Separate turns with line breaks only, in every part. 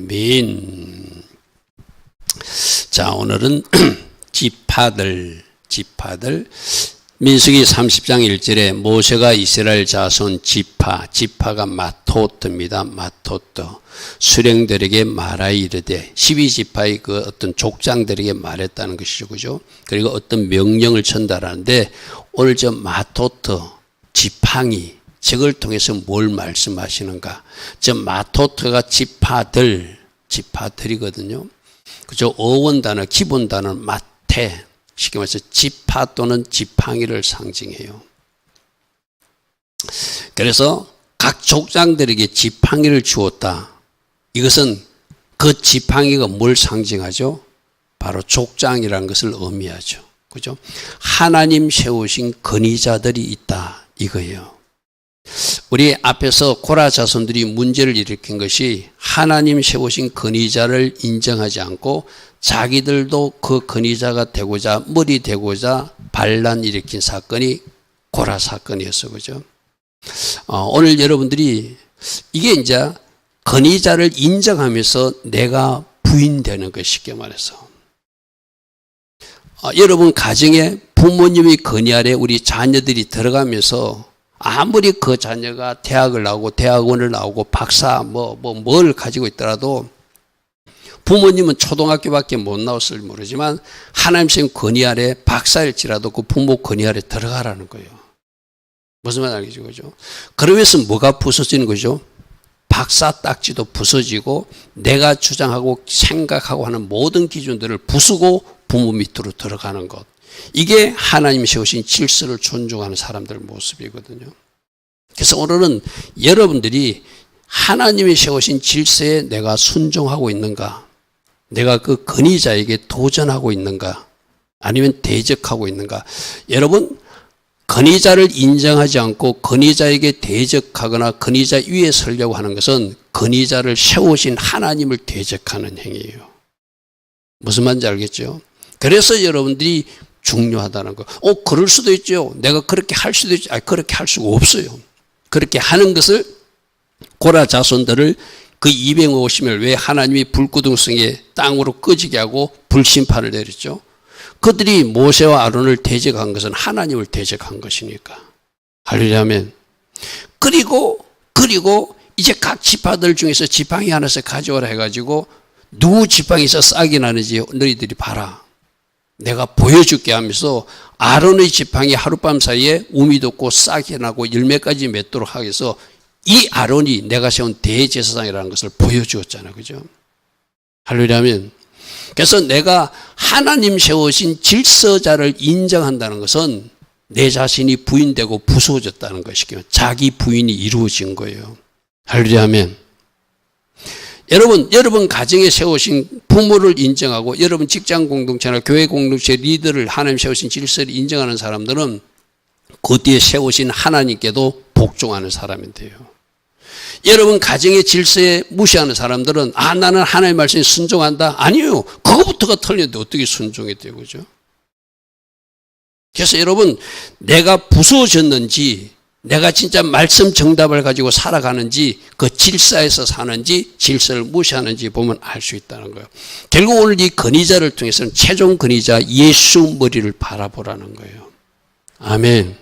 아멘. 자, 오늘은 지파들 민수기 30장 1절에 모세가 이스라엘 자손 지파가 마토트입니다. 마토트. 수령들에게 말하여 이르되 12지파의 그 어떤 족장들에게 말했다는 것이죠. 그죠? 그리고 어떤 명령을 전달하는데 오늘 저 마토트 지팡이 저걸 통해서 뭘 말씀하시는가? 저 마토트가 지파들이거든요. 그죠? 어원 단어, 기본 단어는 마테, 쉽게 말해서 지파 또는 지팡이를 상징해요. 그래서 각 족장들에게 지팡이를 주었다. 이것은 그 지팡이가 뭘 상징하죠? 바로 족장이라는 것을 의미하죠. 그죠? 하나님 세우신 건의자들이 있다. 이거예요. 우리 앞에서 고라 자손들이 문제를 일으킨 것이 하나님 세우신 건의자를 인정하지 않고 자기들도 그 건의자가 되고자 머리 되고자 반란 일으킨 사건이 고라 사건이었어. 그죠? 오늘 여러분들이 이게 이제 건의자를 인정하면서 내가 부인되는 것 쉽게 말해서 여러분 가정에 부모님이 건의 아래 우리 자녀들이 들어가면서 아무리 그 자녀가 대학을 나오고 대학원을 나오고 박사 뭘 가지고 있더라도 부모님은 초등학교밖에 못 나왔을 모르지만 하나님 생 건의 아래 박사일지라도 그 부모 건의 아래 들어가라는 거예요. 무슨 말 알겠죠? 그죠? 그러면서 뭐가 부서지는 거죠? 박사 딱지도 부서지고 내가 주장하고 생각하고 하는 모든 기준들을 부수고 부모 밑으로 들어가는 것. 이게 하나님이 세우신 질서를 존중하는 사람들 모습이거든요. 그래서 오늘은 여러분들이 하나님이 세우신 질서에 내가 순종하고 있는가? 내가 그 건의자에게 도전하고 있는가? 아니면 대적하고 있는가? 여러분, 건의자를 인정하지 않고 건의자에게 대적하거나 건의자 위에 서려고 하는 것은 건의자를 세우신 하나님을 대적하는 행위예요. 무슨 말인지 알겠죠? 그래서 여러분들이 중요하다는 거. 그럴 수도 있죠. 내가 그렇게 할 수도 있죠. 그렇게 할 수가 없어요. 그렇게 하는 것을 고라 자손들을 그 250을 왜 하나님이 불구덩성에 땅으로 꺼지게 하고 불심판을 내렸죠. 그들이 모세와 아론을 대적한 것은 하나님을 대적한 것이니까. 할렐루야면. 그리고 이제 각 지파들 중에서 지팡이 하나씩 가져오라 해가지고 누구 지팡이에서 싹이 나는지 너희들이 봐라. 내가 보여줄게 하면서 아론의 지팡이 하룻밤 사이에 우미 돋고 싹이 나고 열매까지 맺도록 하기 위해서 이 아론이 내가 세운 대제사장이라는 것을 보여주었잖아요. 그죠? 할렐루야면. 그래서 내가 하나님 세우신 질서자를 인정한다는 것은 내 자신이 부인되고 부수어졌다는 것이고요. 자기 부인이 이루어진 거예요. 할렐루야면. 여러분 가정에 세우신 부모를 인정하고 여러분 직장 공동체나 교회 공동체 리더를 하나님 세우신 질서를 인정하는 사람들은 그 뒤에 세우신 하나님께도 복종하는 사람이 돼요. 여러분 가정의 질서에 무시하는 사람들은 나는 하나님의 말씀에 순종한다. 아니요. 그거부터가 틀렸는데 어떻게 순종이 돼요. 그죠? 그래서 여러분 내가 부수어졌는지 내가 진짜 말씀 정답을 가지고 살아가는지 그 질서에서 사는지 질서를 무시하는지 보면 알 수 있다는 거예요. 결국 오늘 이 건의자를 통해서는 최종 건의자 예수 머리를 바라보라는 거예요. 아멘.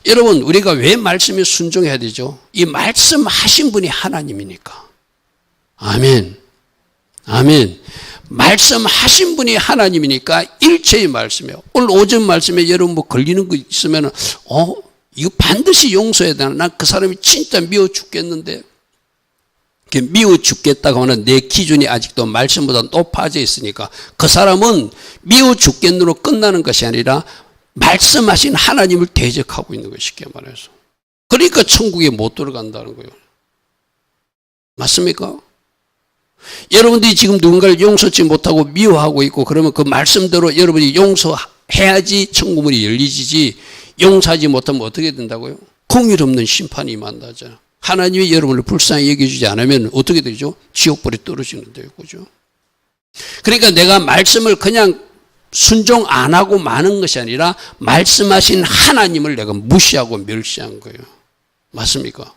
여러분 우리가 왜 말씀에 순종해야 되죠? 이 말씀하신 분이 하나님이니까. 아멘. 아멘. 말씀하신 분이 하나님이니까 일체의 말씀이에요. 오늘 오전 말씀에 여러분 뭐 걸리는 거 있으면 이거 반드시 용서해야 되나? 난 그 사람이 진짜 미워 죽겠는데. 미워 죽겠다고 하는 내 기준이 아직도 말씀보다 높아져 있으니까 그 사람은 미워 죽겠는으로 끝나는 것이 아니라 말씀하신 하나님을 대적하고 있는 것이 쉽게 말해서. 그러니까 천국에 못 들어간다는 거예요. 맞습니까? 여러분들이 지금 누군가를 용서치 못하고 미워하고 있고 그러면 그 말씀대로 여러분이 용서해야지 천국문이 열리지 용서하지 못하면 어떻게 된다고요? 공의 없는 심판이 임한다잖아. 하나님이 여러분을 불쌍히 여겨주지 않으면 어떻게 되죠? 지옥불에 떨어지는데요. 그죠? 그러니까 내가 말씀을 그냥 순종 안 하고 마는 것이 아니라 말씀하신 하나님을 내가 무시하고 멸시한 거예요. 맞습니까?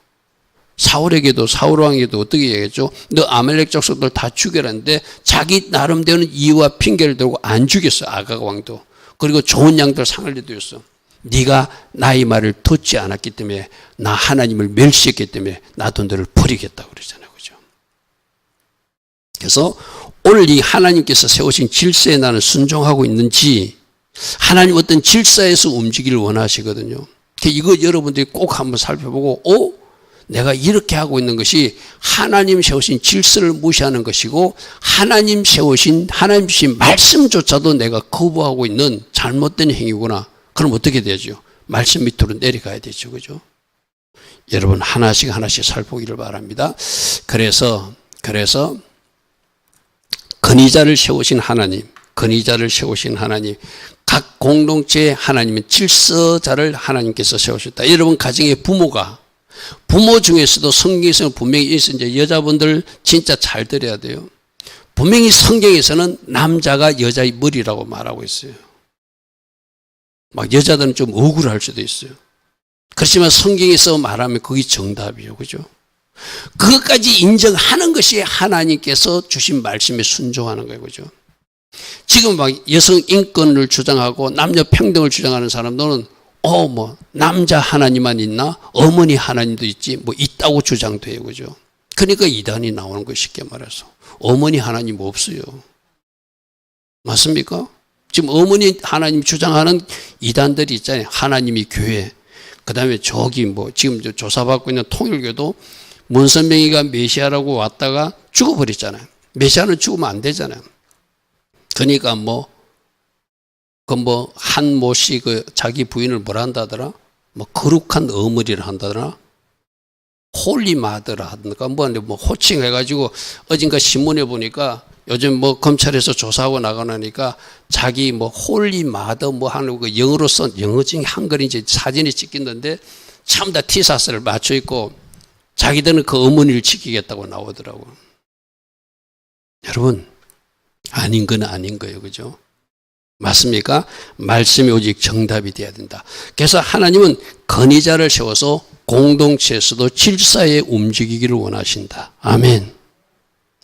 사울에게도 사울 왕에게도 어떻게 얘기했죠? 너 아말렉 족속들 다 죽여라는데 자기 나름대로는 이유와 핑계를 대고 안 죽였어. 아각 왕도. 그리고 좋은 양들 상을 내드렸어. 네가 나의 말을 듣지 않았기 때문에 나 하나님을 멸시했기 때문에 나도 너를 버리겠다고 그러잖아요. 그죠? 그래서 오늘 이 하나님께서 세우신 질서에 나는 순종하고 있는지 하나님 어떤 질서에서 움직이기를 원하시거든요. 이거 여러분들이 꼭 한번 살펴보고 내가 이렇게 하고 있는 것이 하나님 세우신 질서를 무시하는 것이고 하나님 세우신 하나님 주신 말씀조차도 내가 거부하고 있는 잘못된 행위구나. 그럼 어떻게 되죠? 말씀 밑으로 내려가야 되죠. 그죠? 여러분 하나씩 살펴보기를 바랍니다. 그래서 건의자를 세우신 하나님, 각 공동체의 하나님은 질서자를 하나님께서 세우셨다. 여러분 가정의 부모 중에서도 성경에서는 분명히 이제 여자분들 진짜 잘 들어야 돼요. 분명히 성경에서는 남자가 여자의 머리라고 말하고 있어요. 막 여자들은 좀 억울할 수도 있어요. 그렇지만 성경에서 말하면 그게 정답이에요. 그죠? 그것까지 인정하는 것이 하나님께서 주신 말씀에 순종하는 거예요. 그죠? 지금 막 여성 인권을 주장하고 남녀 평등을 주장하는 사람들은 남자 하나님만 있나? 어머니 하나님도 있지. 있다고 주장돼요. 그죠? 그러니까 이단이 나오는 거 쉽게 말해서. 어머니 하나님 없어요. 맞습니까? 지금 어머니 하나님 주장하는 이단들이 있잖아요. 하나님이 교회. 그 다음에 지금 조사받고 있는 통일교도 문선명이가 메시아라고 왔다가 죽어버렸잖아요. 메시아는 죽으면 안 되잖아요. 그러니까 한모 씨 자기 부인을 뭐라 한다더라? 거룩한 어머니를 한다더라? 홀리마더라 하던가 호칭해가지고 어딘가 신문에 보니까 요즘 검찰에서 조사하고 나가니까 자기 홀리마더 하는 거 영어로 영어 중에 한글인지 사진이 찍혔는데 참 다 티사스를 맞춰 있고 자기들은 그 어머니를 지키겠다고 나오더라고. 여러분 아닌 건 아닌 거예요. 그죠? 맞습니까? 말씀이 오직 정답이 되어야 된다. 그래서 하나님은 건의자를 세워서 공동체에서도 질서에 움직이기를 원하신다. 아멘.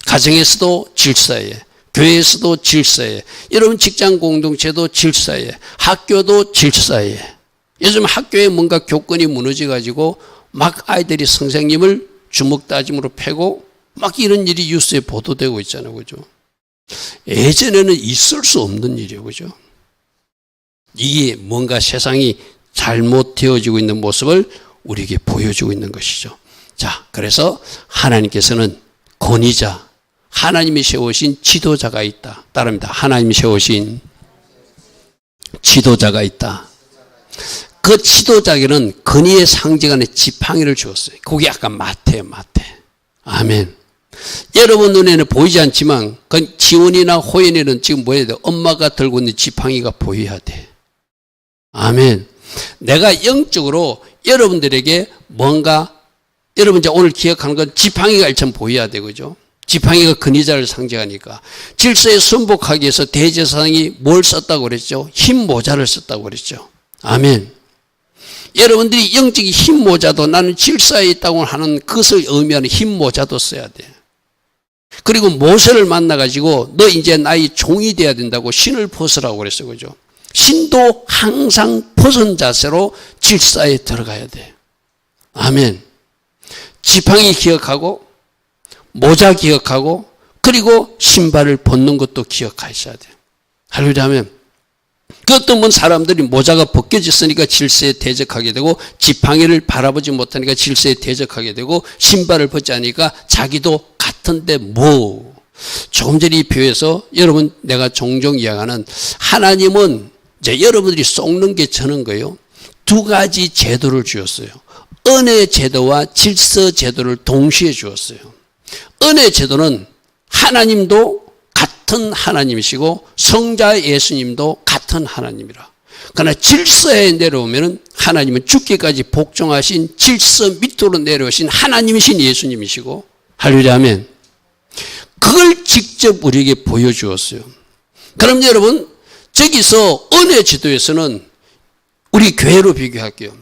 가정에서도 질서에, 교회에서도 질서에, 여러분 직장 공동체도 질서에, 학교도 질서에. 요즘 학교에 뭔가 교권이 무너져가지고 막 아이들이 선생님을 주먹 다짐으로 패고 막 이런 일이 뉴스에 보도되고 있잖아요. 그죠? 예전에는 있을 수 없는 일이에요. 그죠? 이게 뭔가 세상이 잘못되어지고 있는 모습을 우리에게 보여주고 있는 것이죠. 자, 그래서 하나님께서는 권위자, 하나님이 세우신 지도자가 있다. 따릅니다. 하나님이 세우신 지도자가 있다. 그 지도자에게는 건의의 상징하는 지팡이를 주었어요. 그게 약간 마태예요. 아멘. 여러분 눈에는 보이지 않지만 그 지원이나 호연이는 지금 뭐 해야 돼? 엄마가 들고 있는 지팡이가 보여야 돼. 아멘. 내가 영적으로 여러분들에게 뭔가 여러분 이제 오늘 기억하는 건 지팡이가 일단 보여야 되죠. 지팡이가 근위자를 상징하니까 질서에 순복하기 위해서 대제사장이 뭘 썼다고 그랬죠? 흰 모자를 썼다고 그랬죠. 아멘. 여러분들이 영적인 흰 모자도 나는 질서에 있다고 하는 그것을 의미하는 흰 모자도 써야 돼. 그리고 모세를 만나가지고 너 이제 나의 종이 돼야 된다고 신을 벗으라고 그랬어요. 그죠? 신도 항상 벗은 자세로 질서에 들어가야 돼. 아멘. 지팡이 기억하고 모자 기억하고 그리고 신발을 벗는 것도 기억하셔야 돼요. 할렐루야 하면 그 어떤 사람들이 모자가 벗겨졌으니까 질서에 대적하게 되고 지팡이를 바라보지 못하니까 질서에 대적하게 되고 신발을 벗지 않으니까 자기도 같은데 조금 전에 이 표에서 여러분 내가 종종 이야기하는 하나님은 이제 여러분들이 썩는 게 저는 거예요. 두 가지 제도를 주었어요. 은혜 제도와 질서 제도를 동시에 주었어요. 은혜 제도는 하나님도 같은 하나님이시고 성자 예수님도 같은 하나님이라. 그러나 질서에 내려오면 하나님은 죽기까지 복종하신 질서 밑으로 내려오신 하나님이신 예수님이시고 할렐루야 아멘. 그걸 직접 우리에게 보여주었어요. 그럼 여러분 저기서 은혜 지도에서는 우리 교회로 비교할게요.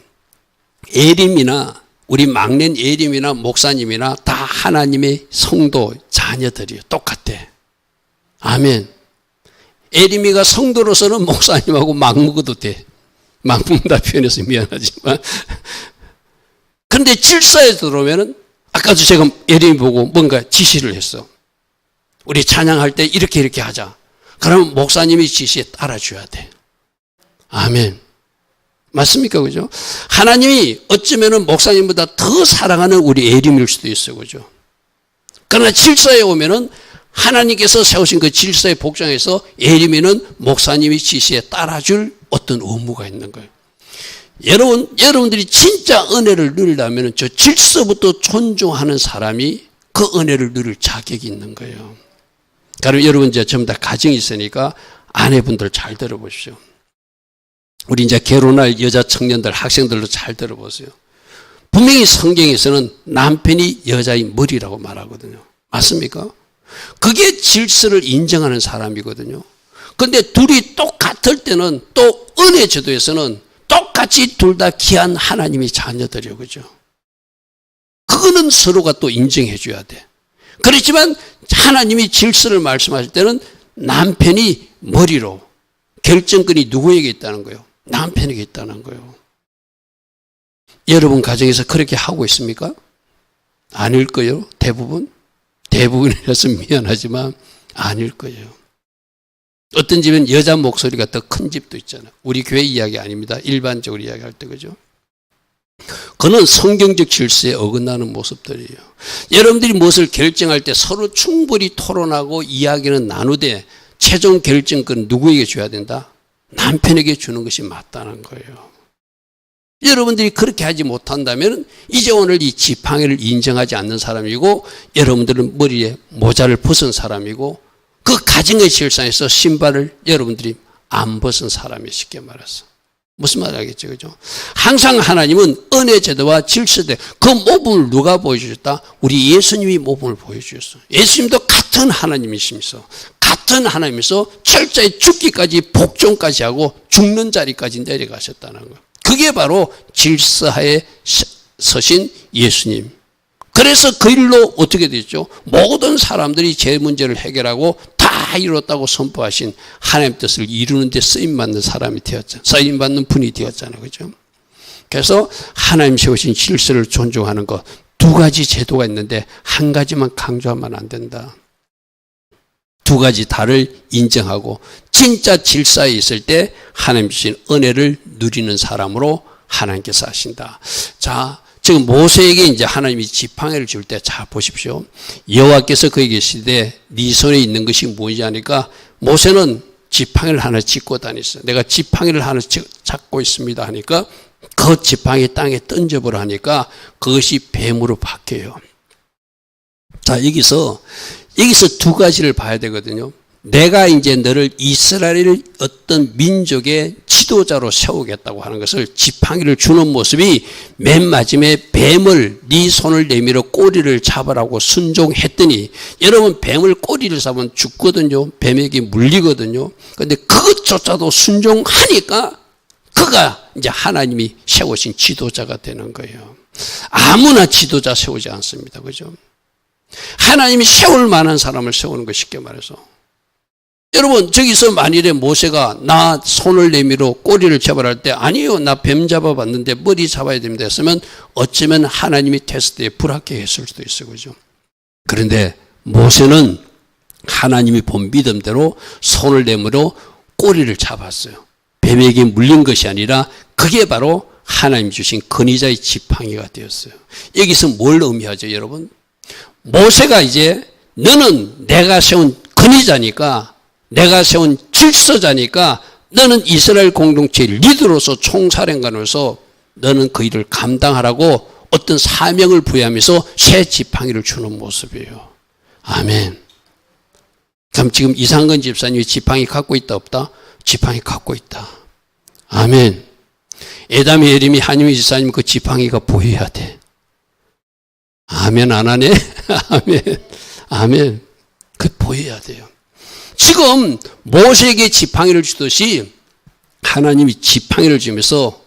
예림이나 우리 막내 예림이나 목사님이나 다 하나님의 성도 자녀들이에요. 똑같아. 아멘. 예림이가 성도로서는 목사님하고 막 먹어도 돼. 막 먹는다 표현해서 미안하지만. 그런데 질서에 들어오면은 아까도 제가 예림이 보고 뭔가 지시를 했어. 우리 찬양할 때 이렇게 하자. 그러면 목사님이 지시에 따라줘야 돼. 아멘. 맞습니까? 그죠? 하나님이 어쩌면은 목사님보다 더 사랑하는 우리 예림일 수도 있어요. 그죠? 그러나 질서에 오면은 하나님께서 세우신 그 질서의 복장에서 예림이는 목사님이 지시에 따라줄 어떤 의무가 있는 거예요. 여러분들이 진짜 은혜를 누리려면 저 질서부터 존중하는 사람이 그 은혜를 누릴 자격이 있는 거예요. 그럼 여러분 이제 전부 다 가정이 있으니까 아내분들 잘 들어보십시오. 우리 이제 결혼할 여자 청년들, 학생들도 잘 들어보세요. 분명히 성경에서는 남편이 여자의 머리라고 말하거든요. 맞습니까? 그게 질서를 인정하는 사람이거든요. 그런데 둘이 똑같을 때는 또 은혜 제도에서는 똑같이 둘 다 귀한 하나님의 자녀들이요. 그죠? 그거는 서로가 또 인정해 줘야 돼. 그렇지만 하나님이 질서를 말씀하실 때는 남편이 머리로 결정권이 누구에게 있다는 거예요? 남편에게 있다는 거예요. 여러분 가정에서 그렇게 하고 있습니까? 아닐 거예요. 대부분이라서 미안하지만 아닐 거예요. 어떤 집은 여자 목소리가 더 큰 집도 있잖아요. 우리 교회 이야기 아닙니다. 일반적으로 이야기할 때 그죠? 그는 성경적 질서에 어긋나는 모습들이에요. 여러분들이 무엇을 결정할 때 서로 충분히 토론하고 이야기는 나누되 최종 결정권 누구에게 줘야 된다? 남편에게 주는 것이 맞다는 거예요. 여러분들이 그렇게 하지 못한다면 이제 오늘 이 지팡이를 인정하지 않는 사람이고 여러분들은 머리에 모자를 벗은 사람이고 그 가정의 질서에서 신발을 여러분들이 안 벗은 사람이 쉽게 말해서. 무슨 말 알겠죠? 그죠? 항상 하나님은 은혜 제도와 질서대 그 모범을 누가 보여주셨다? 우리 예수님이 모범을 보여주셨어요. 예수님도 같은 하나님이시면서 같은 하나님이서 철저히 죽기까지 복종까지 하고 죽는 자리까지 내려가셨다는 거예요. 그게 바로 질서하에 서신 예수님. 그래서 그 일로 어떻게 됐죠? 모든 사람들이 제 문제를 해결하고 다 이뤘다고 선포하신 하나님 뜻을 이루는 데 쓰임받는 사람이 되었잖아요. 쓰임받는 분이 되었잖아요. 그죠? 그래서 하나님 세우신 질서를 존중하는 것, 두 가지 제도가 있는데 한 가지만 강조하면 안 된다. 두 가지 다를 인정하고 진짜 질서에 있을 때 하나님 주신 은혜를 누리는 사람으로 하나님께서 하신다. 자, 지금 모세에게 이제 하나님이 지팡이를 줄 때 자 보십시오. 여호와께서 그에게 이르시되 네 손에 있는 것이 무엇이냐 하니까 모세는 지팡이를 하나 짚고 다녔어요. 내가 지팡이를 하나 잡고 있습니다 하니까 그 지팡이 땅에 던져보라 하니까 그것이 뱀으로 바뀌어요. 자, 여기서 두 가지를 봐야 되거든요. 내가 이제 너를 이스라엘의 어떤 민족의 지도자로 세우겠다고 하는 것을 지팡이를 주는 모습이 맨 마지막에 뱀을 네 손을 내밀어 꼬리를 잡으라고 순종했더니 여러분 뱀을 꼬리를 잡으면 죽거든요. 뱀에게 물리거든요. 그런데 그것조차도 순종하니까 그가 이제 하나님이 세우신 지도자가 되는 거예요. 아무나 지도자 세우지 않습니다. 그죠? 하나님이 세울 만한 사람을 세우는 거 쉽게 말해서. 여러분 저기서 만일에 모세가 나 손을 내밀어 꼬리를 잡아라 할 때 아니요 나 뱀 잡아봤는데 머리 잡아야 됩니다 했으면 어쩌면 하나님이 테스트에 불합격했을 수도 있어요. 그죠? 그런데 모세는 하나님이 본 믿음대로 손을 내밀어 꼬리를 잡았어요. 뱀에게 물린 것이 아니라 그게 바로 하나님 주신 근위자의 지팡이가 되었어요. 여기서 뭘 의미하죠 여러분? 모세가 이제 너는 내가 세운 근위자니까 내가 세운 질서자니까 너는 이스라엘 공동체의 리더로서 총사령관으로서 너는 그 일을 감당하라고 어떤 사명을 부여하면서 새 지팡이를 주는 모습이에요. 아멘. 그럼 지금 이상근 집사님이 지팡이 갖고 있다 없다? 지팡이 갖고 있다. 아멘. 에담의 예림이 한유미 집사님 그 지팡이가 보여야 돼. 아멘 안 하네? 아멘. 아멘. 그 보여야 돼요. 지금 모세에게 지팡이를 주듯이 하나님이 지팡이를 주면서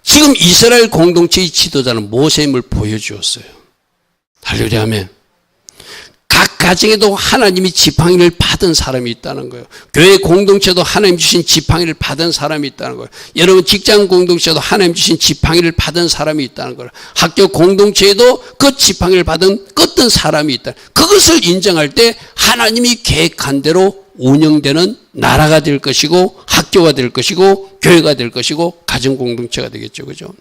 지금 이스라엘 공동체의 지도자는 모세임을 보여주었어요. 할렐루야 아멘. 각 가정에도 하나님이 지팡이를 받은 사람이 있다는 거예요. 교회 공동체도 하나님 주신 지팡이를 받은 사람이 있다는 거예요. 여러분 직장 공동체도 하나님 주신 지팡이를 받은 사람이 있다는 거예요. 학교 공동체에도 그 지팡이를 받은 어떤 사람이 있다. 그것을 인정할 때 하나님이 계획한 대로 운영되는 나라가 될 것이고 학교가 될 것이고 교회가 될 것이고 가정 공동체가 되겠죠. 그죠?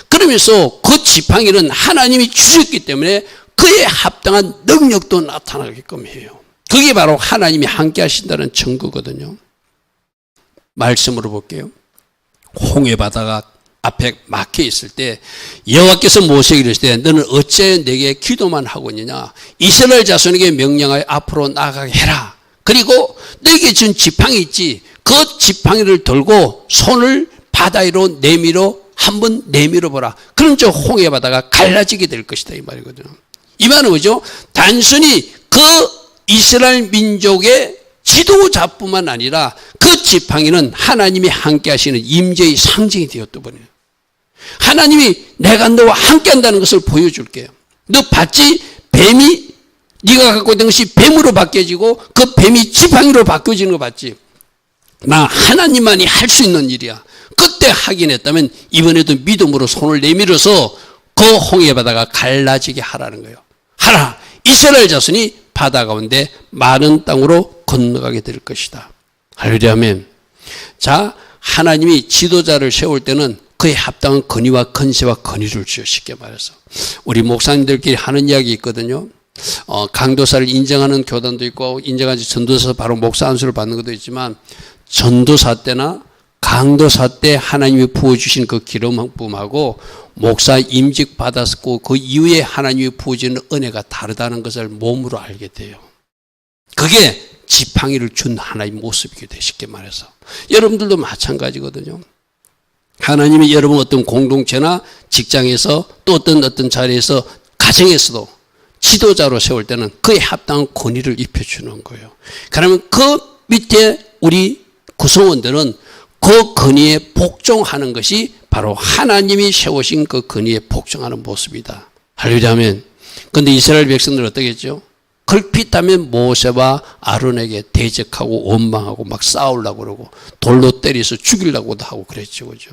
그러면서 그 지팡이는 하나님이 주셨기 때문에 그에 합당한 능력도 나타나게끔 해요. 그게 바로 하나님이 함께 하신다는 증거거든요. 말씀으로 볼게요. 홍해 바다가 앞에 막혀 있을 때 여호와께서 모세에게 이르시되 너는 어찌하여 내게 기도만 하고 있느냐. 이스라엘 자손에게 명령하여 앞으로 나아가게 해라. 그리고 너에게 준 지팡이 있지. 그 지팡이를 들고 손을 바다 위로 내밀어 한번 내밀어 보라. 그럼 저 홍해 바다가 갈라지게 될 것이다 이 말이거든요. 이 말은 뭐죠? 단순히 그 이스라엘 민족의 지도자뿐만 아니라 그 지팡이는 하나님이 함께 하시는 임재의 상징이 되었다 보네요. 하나님이 내가 너와 함께 한다는 것을 보여줄게요. 너 봤지? 뱀이 네가 갖고 있는 것이 뱀으로 바뀌어지고 그 뱀이 지팡이로 바뀌어지는 거 봤지? 나 하나님만이 할 수 있는 일이야. 그때 하긴 했다면 이번에도 믿음으로 손을 내밀어서 그 홍해 바다가 갈라지게 하라는 거예요. 하라. 이스라엘 자손이 바다 가운데 마른 땅으로 건너가게 될 것이다. 할렐루야 아멘. 자, 하나님이 지도자를 세울 때는 그에 합당한 권위와 건세와 권위를 주어 쉽게 말해서 우리 목사님들끼리 하는 이야기 있거든요. 강도사를 인정하는 교단도 있고 인정하지 전도사 바로 목사 안수를 받는 것도 있지만 전도사 때나 강도사 때 하나님이 부어주신 그 기름 부음하고 목사 임직 받았고 그 이후에 하나님이 부어주는 은혜가 다르다는 것을 몸으로 알게 돼요. 그게 지팡이를 준 하나님의 모습이게 돼 쉽게 말해서. 여러분들도 마찬가지거든요. 하나님이 여러분 어떤 공동체나 직장에서 또 어떤 자리에서 가정에서도 지도자로 세울 때는 그에 합당한 권위를 입혀주는 거예요. 그러면 그 밑에 우리 구성원들은 그 권위에 복종하는 것이 바로 하나님이 세우신 그 권위에 복종하는 모습이다. 할렐루야 아멘. 그런데 이스라엘 백성들은 어떻게 했죠? 걸핏하면 모세와 아론에게 대적하고 원망하고 막 싸우려고 그러고 돌로 때려서 죽이려고도 하고 그랬죠. 그죠?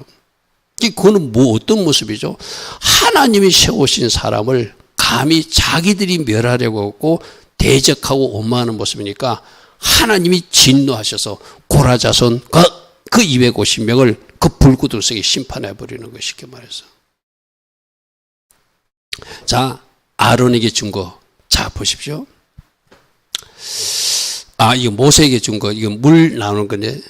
그거는 어떤 모습이죠? 하나님이 세우신 사람을 감히 자기들이 멸하려고 하고 대적하고 원망하는 모습이니까 하나님이 진노하셔서 고라 자손 그 250명을 그 불구들 속에 심판해 버리는 것 쉽게 말해서. 자, 아론에게 준 거. 자, 보십시오. 이거 모세에게 준 거. 이거 물 나오는 건데.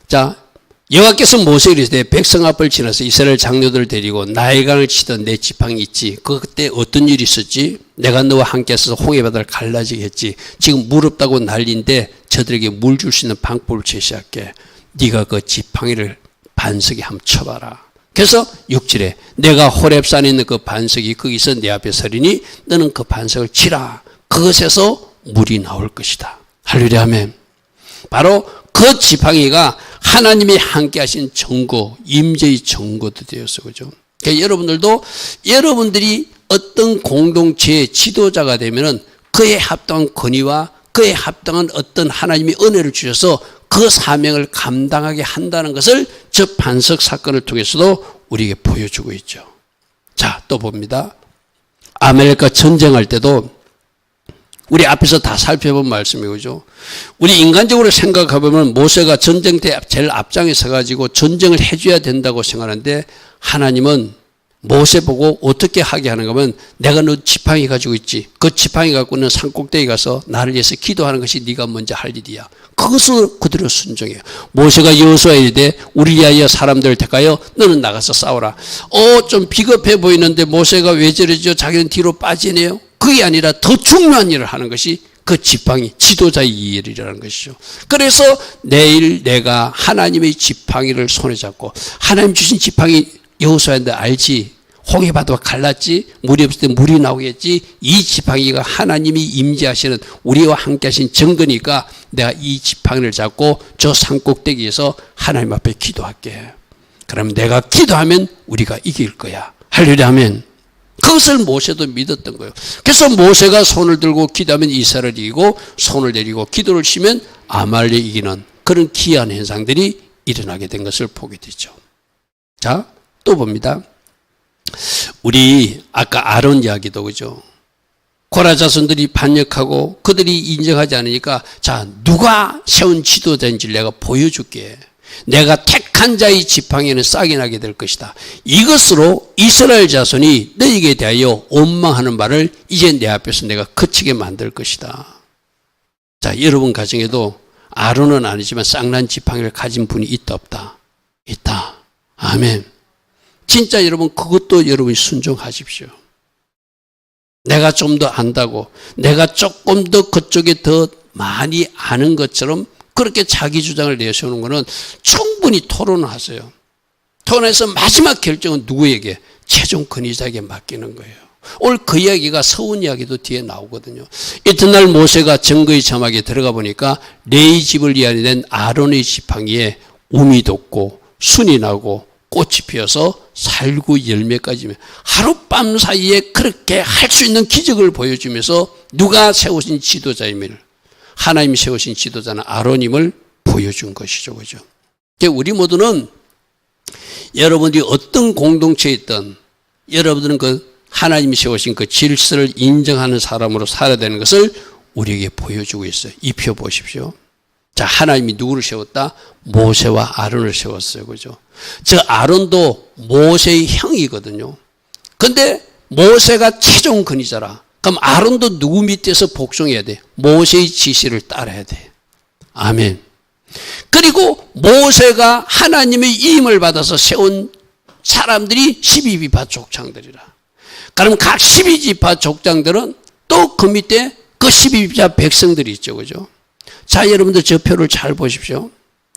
자, 여호와께서 모세에게 이르시되 백성 앞을 지나서 이스라엘 장로들을 데리고 나일강을 치던 내 지팡이 있지. 그때 어떤 일이 있었지? 내가 너와 함께 있어서 홍해 바다를 갈라지게 했지. 지금 물 없다고 난리인데 저들에게 물 줄 수 있는 방법을 제시할게. 네가 그 지팡이를 반석에 한번 쳐봐라. 그래서 6절에 내가 호렙산에 있는 그 반석이 거기서 내 앞에 서리니 너는 그 반석을 치라. 그것에서 물이 나올 것이다. 할렐루야 아멘. 바로 그 지팡이가 하나님이 함께 하신 증거, 임재의 증거도 되었어. 그죠? 그러니까 여러분들도 여러분들이 어떤 공동체의 지도자가 되면은 그에 합당한 권위와 그에 합당한 어떤 하나님이 은혜를 주셔서 그 사명을 감당하게 한다는 것을 저 반석 사건을 통해서도 우리에게 보여주고 있죠. 자, 또 봅니다. 아말렉과 전쟁할 때도 우리 앞에서 다 살펴본 말씀이죠. 우리 인간적으로 생각해보면 모세가 전쟁 때 제일 앞장에 서가지고 전쟁을 해줘야 된다고 생각하는데 하나님은 모세 보고 어떻게 하게 하는가 하면 내가 너 지팡이 가지고 있지. 그 지팡이 갖고는 산꼭대기 가서 나를 위해서 기도하는 것이 네가 먼저 할 일이야. 그것을 그대로 순종해요. 모세가 여호수아에 이르되 우리 위하여 사람들을 택하여 너는 나가서 싸우라. 좀 비겁해 보이는데 모세가 왜 저러죠? 자기는 뒤로 빠지네요. 그게 아니라 더 중요한 일을 하는 것이 그 지팡이, 지도자의 일이라는 것이죠. 그래서 내일 내가 하나님의 지팡이를 손에 잡고 하나님 주신 지팡이 여호수아인데 알지? 홍해 바다가 갈랐지? 물이 없을 때 물이 나오겠지? 이 지팡이가 하나님이 임재하시는 우리와 함께 하신 증거니까 내가 이 지팡이를 잡고 저 산꼭대기에서 하나님 앞에 기도할게. 그럼 내가 기도하면 우리가 이길 거야. 할렐루야 하면 그것을 모세도 믿었던 거예요. 그래서 모세가 손을 들고 기도하면 이스라엘을 이기고 손을 내리고 기도를 쉬면 아말렉 이기는 그런 기이한 현상들이 일어나게 된 것을 보게 되죠. 자, 또 봅니다. 우리 아까 아론 이야기도 그죠. 고라 자손들이 반역하고 그들이 인정하지 않으니까 자, 누가 세운 지도자인지를 내가 보여줄게. 내가 택한 자의 지팡이는 싹이 나게 될 것이다. 이것으로 이스라엘 자손이 너에게 대하여 원망하는 말을 이제 내 앞에서 내가 그치게 만들 것이다. 자, 여러분 가정에도 아론은 아니지만 쌍난 지팡이를 가진 분이 있다 없다? 있다. 아멘. 진짜 여러분 그것도 여러분이 순종하십시오. 내가 좀 더 안다고 내가 조금 더 그쪽에 더 많이 아는 것처럼 그렇게 자기 주장을 내세우는 것은 충분히 토론을 하세요. 토론해서 마지막 결정은 누구에게? 최종 권위자에게 맡기는 거예요. 오늘 그 이야기가 서운 이야기도 뒤에 나오거든요. 이튿날 모세가 증거의 자막에 들어가 보니까 레위 집을 이하는 아론의 지팡이에 움이 돋고 순이 나고 꽃이 피어서 살구 열매까지 하룻밤 사이에 그렇게 할 수 있는 기적을 보여주면서 누가 세우신 지도자임을 하나님이 세우신 지도자는 아론임을 보여준 것이죠. 그죠? 우리 모두는 여러분들이 어떤 공동체에 있든 여러분들은 그 하나님이 세우신 그 질서를 인정하는 사람으로 살아야 되는 것을 우리에게 보여주고 있어요. 입혀 보십시오. 자, 하나님이 누구를 세웠다? 모세와 아론을 세웠어요. 그죠? 저 아론도 모세의 형이거든요. 근데 모세가 최종 권위자라. 그럼 아론도 누구 밑에서 복종해야 돼? 모세의 지시를 따라야 돼. 아멘. 그리고 모세가 하나님의 이임을 받아서 세운 사람들이 12지파 족장들이라. 그럼 각 12지파 족장들은 또 그 밑에 그 12지파 백성들이 있죠. 그죠? 자, 여러분들 저 표를 잘 보십시오.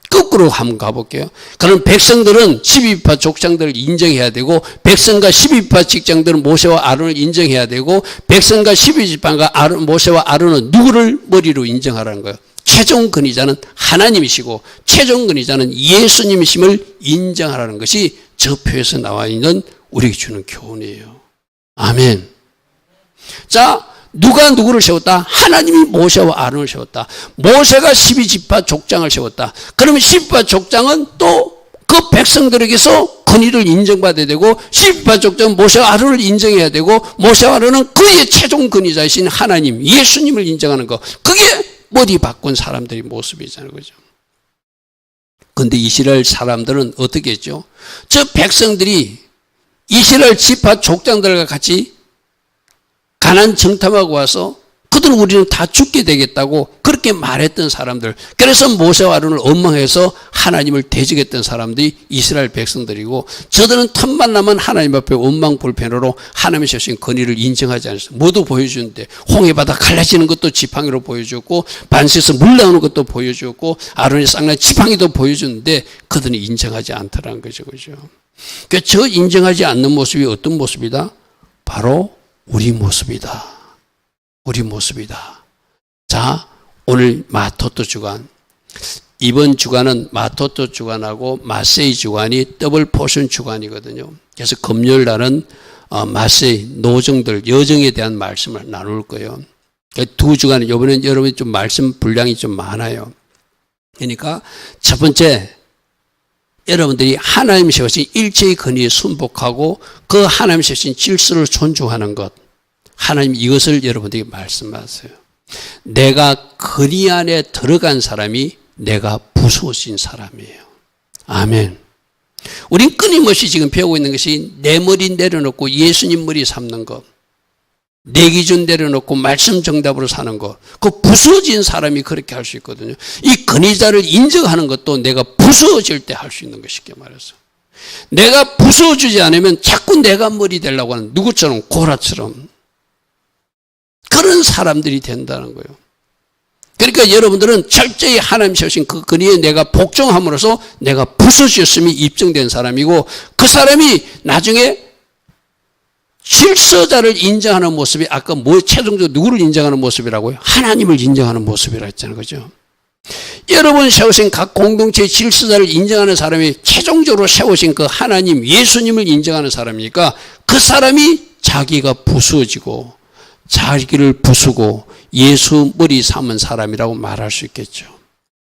거꾸로 한번 가볼게요. 그럼 백성들은 12지파 족장들을 인정해야 되고 백성과 12지파 직장들은 모세와 아론을 인정해야 되고 백성과 12지파가 모세와 아론은 누구를 머리로 인정하라는 거예요? 최종 권위자는 하나님이시고 최종 권위자는 예수님이심을 인정하라는 것이 저 표에서 나와 있는 우리에게 주는 교훈이에요. 아멘. 자, 누가 누구를 세웠다? 하나님이 모세와 아론을 세웠다. 모세가 12지파 족장을 세웠다. 그러면 12지파 족장은 또 그 백성들에게서 권위를 인정받아야 되고 12지파 족장은 모세와 아론을 인정해야 되고 모세와 아론은 그의 최종 권위자이신 하나님 예수님을 인정하는 것. 그게 머리 바꾼 사람들의 모습이잖아요. 그죠? 그런데 이스라엘 사람들은 어떻게 했죠? 저 백성들이 이스라엘 지파 족장들과 같이 가나안 정탐하고 와서 그들은 우리는 다 죽게 되겠다고 그렇게 말했던 사람들. 그래서 모세와 아론을 원망해서 하나님을 대적했던 사람들이 이스라엘 백성들이고 저들은 틈만 나면 하나님 앞에 원망 불편으로 하나님의 세우신 권위를 인정하지 않았어요. 모두 보여주는데 홍해바다 갈라지는 것도 지팡이로 보여줬고 반석에서 물 나오는 것도 보여줬고 아론의 쌍난 지팡이도 보여줬는데 그들은 인정하지 않더라는 거죠. 그죠? 그러니까 저 인정하지 않는 모습이 어떤 모습이다? 바로 우리 모습이다. 우리 모습이다. 자, 오늘 마토토 주간. 이번 주간은 마토토 주간하고 마세이 주간이 더블 포션 주간이거든요. 그래서 금요일 날은 마세이 노정들 여정에 대한 말씀을 나눌 거예요. 두 주간은 이번엔 여러분이 좀 말씀 분량이 좀 많아요. 그러니까 첫 번째 여러분들이 하나님 세우신 일체의 권위에 순복하고 그 하나님 세우신 질서를 존중하는 것. 하나님 이것을 여러분들에게 말씀하세요. 내가 권위 안에 들어간 사람이 내가 부수어진 사람이에요. 아멘. 우린 끊임없이 지금 배우고 있는 것이 내 머리 내려놓고 예수님 머리 삼는 것. 내 기준 내려놓고 말씀 정답으로 사는 것. 그 부수어진 사람이 그렇게 할 수 있거든요. 이 권위자를 인정하는 것도 내가 부수어질 때 할 수 있는 것 쉽게 말해서. 내가 부수어주지 않으면 자꾸 내가 머리 되려고 하는 누구처럼 고라처럼 그런 사람들이 된다는 거예요. 그러니까 여러분들은 철저히 하나님 세우신 그 권위에 내가 복종함으로써 내가 부서졌음이 입증된 사람이고 그 사람이 나중에 질서자를 인정하는 모습이 아까 최종적으로 누구를 인정하는 모습이라고요? 하나님을 인정하는 모습이라 했잖아요. 그죠? 여러분 세우신 각 공동체의 질서자를 인정하는 사람이 최종적으로 세우신 그 하나님 예수님을 인정하는 사람이니까 그 사람이 자기가 부수어지고 자기를 부수고 예수 머리 삼은 사람이라고 말할 수 있겠죠.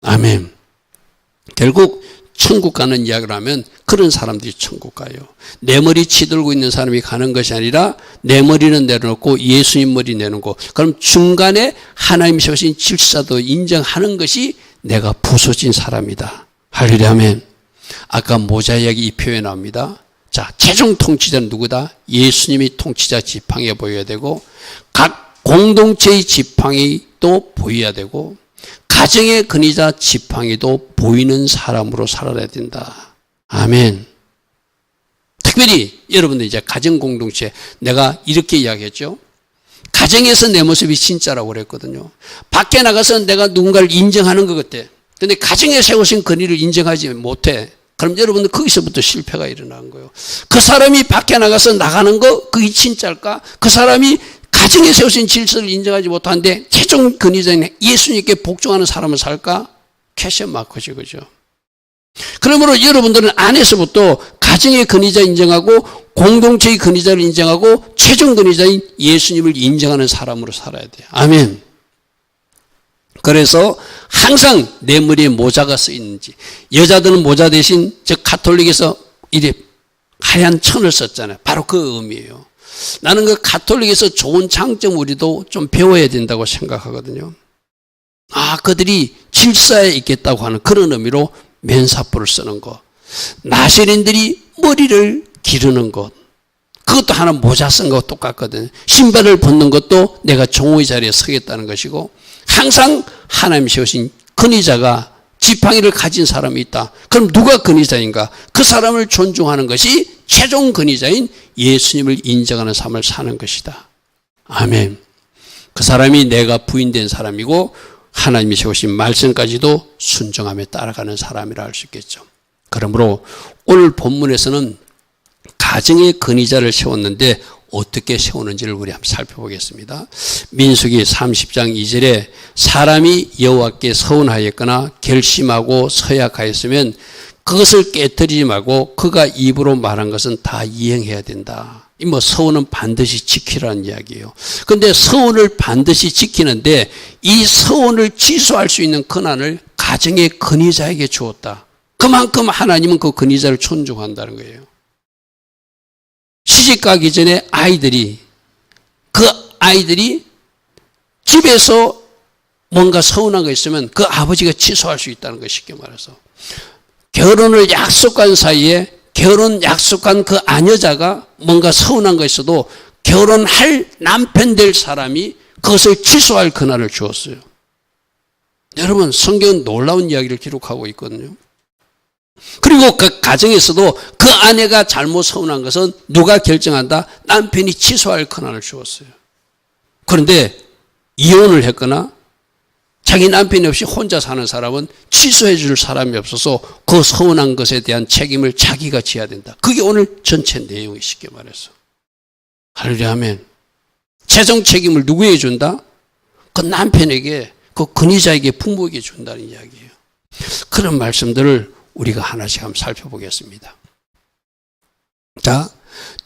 아멘. 결국 천국 가는 이야기를 하면 그런 사람들이 천국 가요. 내 머리 치들고 있는 사람이 가는 것이 아니라 내 머리는 내려놓고 예수님 머리 내놓고, 그럼 중간에 하나님 세우신 질서도 인정하는 것이 내가 부서진 사람이다. 할렐루야. 아멘. 아까 모자 이야기 이 표현에 나옵니다. 자, 최종 통치자는 누구다? 예수님이 통치자 지팡이에 보여야 되고, 각 공동체의 지팡이 또 보여야 되고, 가정의 근위자 지팡이도 보이는 사람으로 살아야 된다. 아멘. 특별히 여러분들 이제 가정 공동체, 내가 이렇게 이야기했죠. 가정에서 내 모습이 진짜라고 그랬거든요. 밖에 나가서 내가 누군가를 인정하는 것 같아. 근데 가정에 세우신 근위를 인정하지 못해. 그럼 여러분들 거기서부터 실패가 일어나는 거예요. 그 사람이 밖에 나가서 나가는 거 그게 진짜일까? 그 사람이 가정에 세우신 질서를 인정하지 못하는데 최종 근위자인 예수님께 복종하는 사람을 살까? 퀘션 마크지, 그죠? 그러므로 여러분들은 안에서부터 가정의 근위자 인정하고 공동체의 근위자를 인정하고 최종 근위자인 예수님을 인정하는 사람으로 살아야 돼요. 아멘. 그래서 항상 내 머리에 모자가 쓰 있는지, 여자들은 모자 대신 즉 가톨릭에서 이래 하얀 천을 썼잖아요. 바로 그 의미예요. 나는 그 가톨릭에서 좋은 장점 우리도 좀 배워야 된다고 생각하거든요. 아, 그들이 질서에 있겠다고 하는 그런 의미로 면사포를 쓰는 것. 나시린들이 머리를 기르는 것. 그것도 하나 모자 쓴 거 똑같거든요. 신발을 벗는 것도 내가 종의 자리에 서겠다는 것이고, 항상 하나님 세우신 근위자가 지팡이를 가진 사람이 있다. 그럼 누가 근위자인가? 그 사람을 존중하는 것이 최종 근위자인 예수님을 인정하는 삶을 사는 것이다. 아멘. 그 사람이 내가 부인된 사람이고 하나님이 세우신 말씀까지도 순종하며 따라가는 사람이라 할 수 있겠죠. 그러므로 오늘 본문에서는 가정의 근위자를 세웠는데 어떻게 세우는지를 우리 한번 살펴보겠습니다. 민수기 30장 2절에 사람이 여호와께 서운하였거나 결심하고 서약하였으면 그것을 깨뜨리지 말고 그가 입으로 말한 것은 다 이행해야 된다. 이 뭐 서운은 반드시 지키라는 이야기예요. 그런데 서운을 반드시 지키는데 이 서운을 취소할 수 있는 권한을 가정의 근위자에게 주었다. 그만큼 하나님은 그 근위자를 존중한다는 거예요. 시집 가기 전에 그 아이들이 집에서 뭔가 서운한 거 있으면 그 아버지가 취소할 수 있다는 거, 쉽게 말해서. 결혼을 약속한 사이에 결혼 약속한 그 아녀자가 뭔가 서운한 거 있어도 결혼할 남편 될 사람이 그것을 취소할 권한을 주었어요. 여러분, 성경은 놀라운 이야기를 기록하고 있거든요. 그리고 그 가정에서도 그 아내가 잘못 서운한 것은 누가 결정한다? 남편이 취소할 권한을 주었어요. 그런데 이혼을 했거나 자기 남편이 없이 혼자 사는 사람은 취소해 줄 사람이 없어서 그 서운한 것에 대한 책임을 자기가 져야 된다. 그게 오늘 전체 내용이, 쉽게 말해서. 할렐루야. 아멘. 최종 책임을 누구에게 준다? 그 남편에게, 그 근위자에게, 부모에게 준다는 이야기예요. 그런 말씀들을 우리가 하나씩 한번 살펴보겠습니다. 자,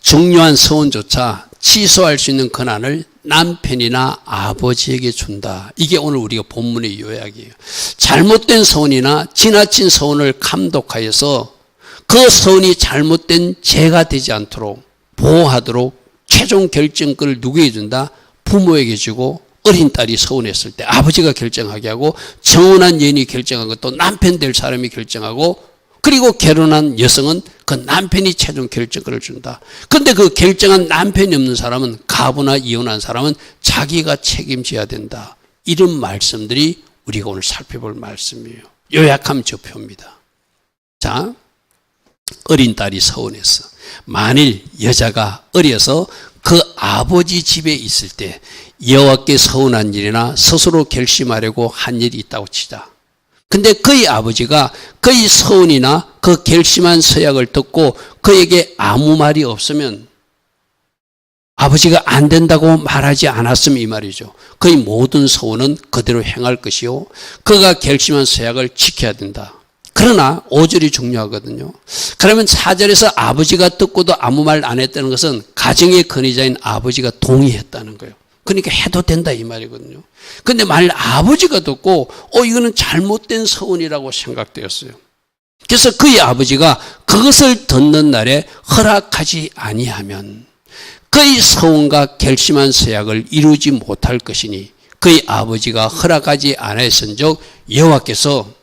중요한 서운조차 취소할 수 있는 권한을 남편이나 아버지에게 준다. 이게 오늘 우리가 본문의 요약이에요. 잘못된 서운이나 지나친 서운을 감독하여서 그 서운이 잘못된 죄가 되지 않도록 보호하도록 최종 결정권을 누구에게 준다? 부모에게 주고, 어린 딸이 서운했을 때 아버지가 결정하게 하고, 정혼한 여인이 결정한 것도 남편 될 사람이 결정하고, 그리고 결혼한 여성은 그 남편이 최종 결정권을 준다. 그런데 그 결정한 남편이 없는 사람은, 가부나 이혼한 사람은 자기가 책임져야 된다. 이런 말씀들이 우리가 오늘 살펴볼 말씀이에요. 요약하면 저 표입니다. 자, 어린 딸이 서운했어. 만일 여자가 어려서 그 아버지 집에 있을 때 여호와께 서운한 일이나 스스로 결심하려고 한 일이 있다고 치자. 근데 그의 아버지가 그의 서운이나 그 결심한 서약을 듣고 그에게 아무 말이 없으면 아버지가 안 된다고 말하지 않았음 이 말이죠. 그의 모든 서원은 그대로 행할 것이요 그가 결심한 서약을 지켜야 된다. 그러나 5절이 중요하거든요. 그러면 4절에서 아버지가 듣고도 아무 말 안 했다는 것은 가정의 권위자인 아버지가 동의했다는 거예요. 그러니까 해도 된다 이 말이거든요. 그런데 만일 아버지가 듣고 이거는 잘못된 서원이라고 생각되었어요. 그래서 그의 아버지가 그것을 듣는 날에 허락하지 아니하면 그의 서원과 결심한 서약을 이루지 못할 것이니 그의 아버지가 허락하지 않았은즉 여호와께서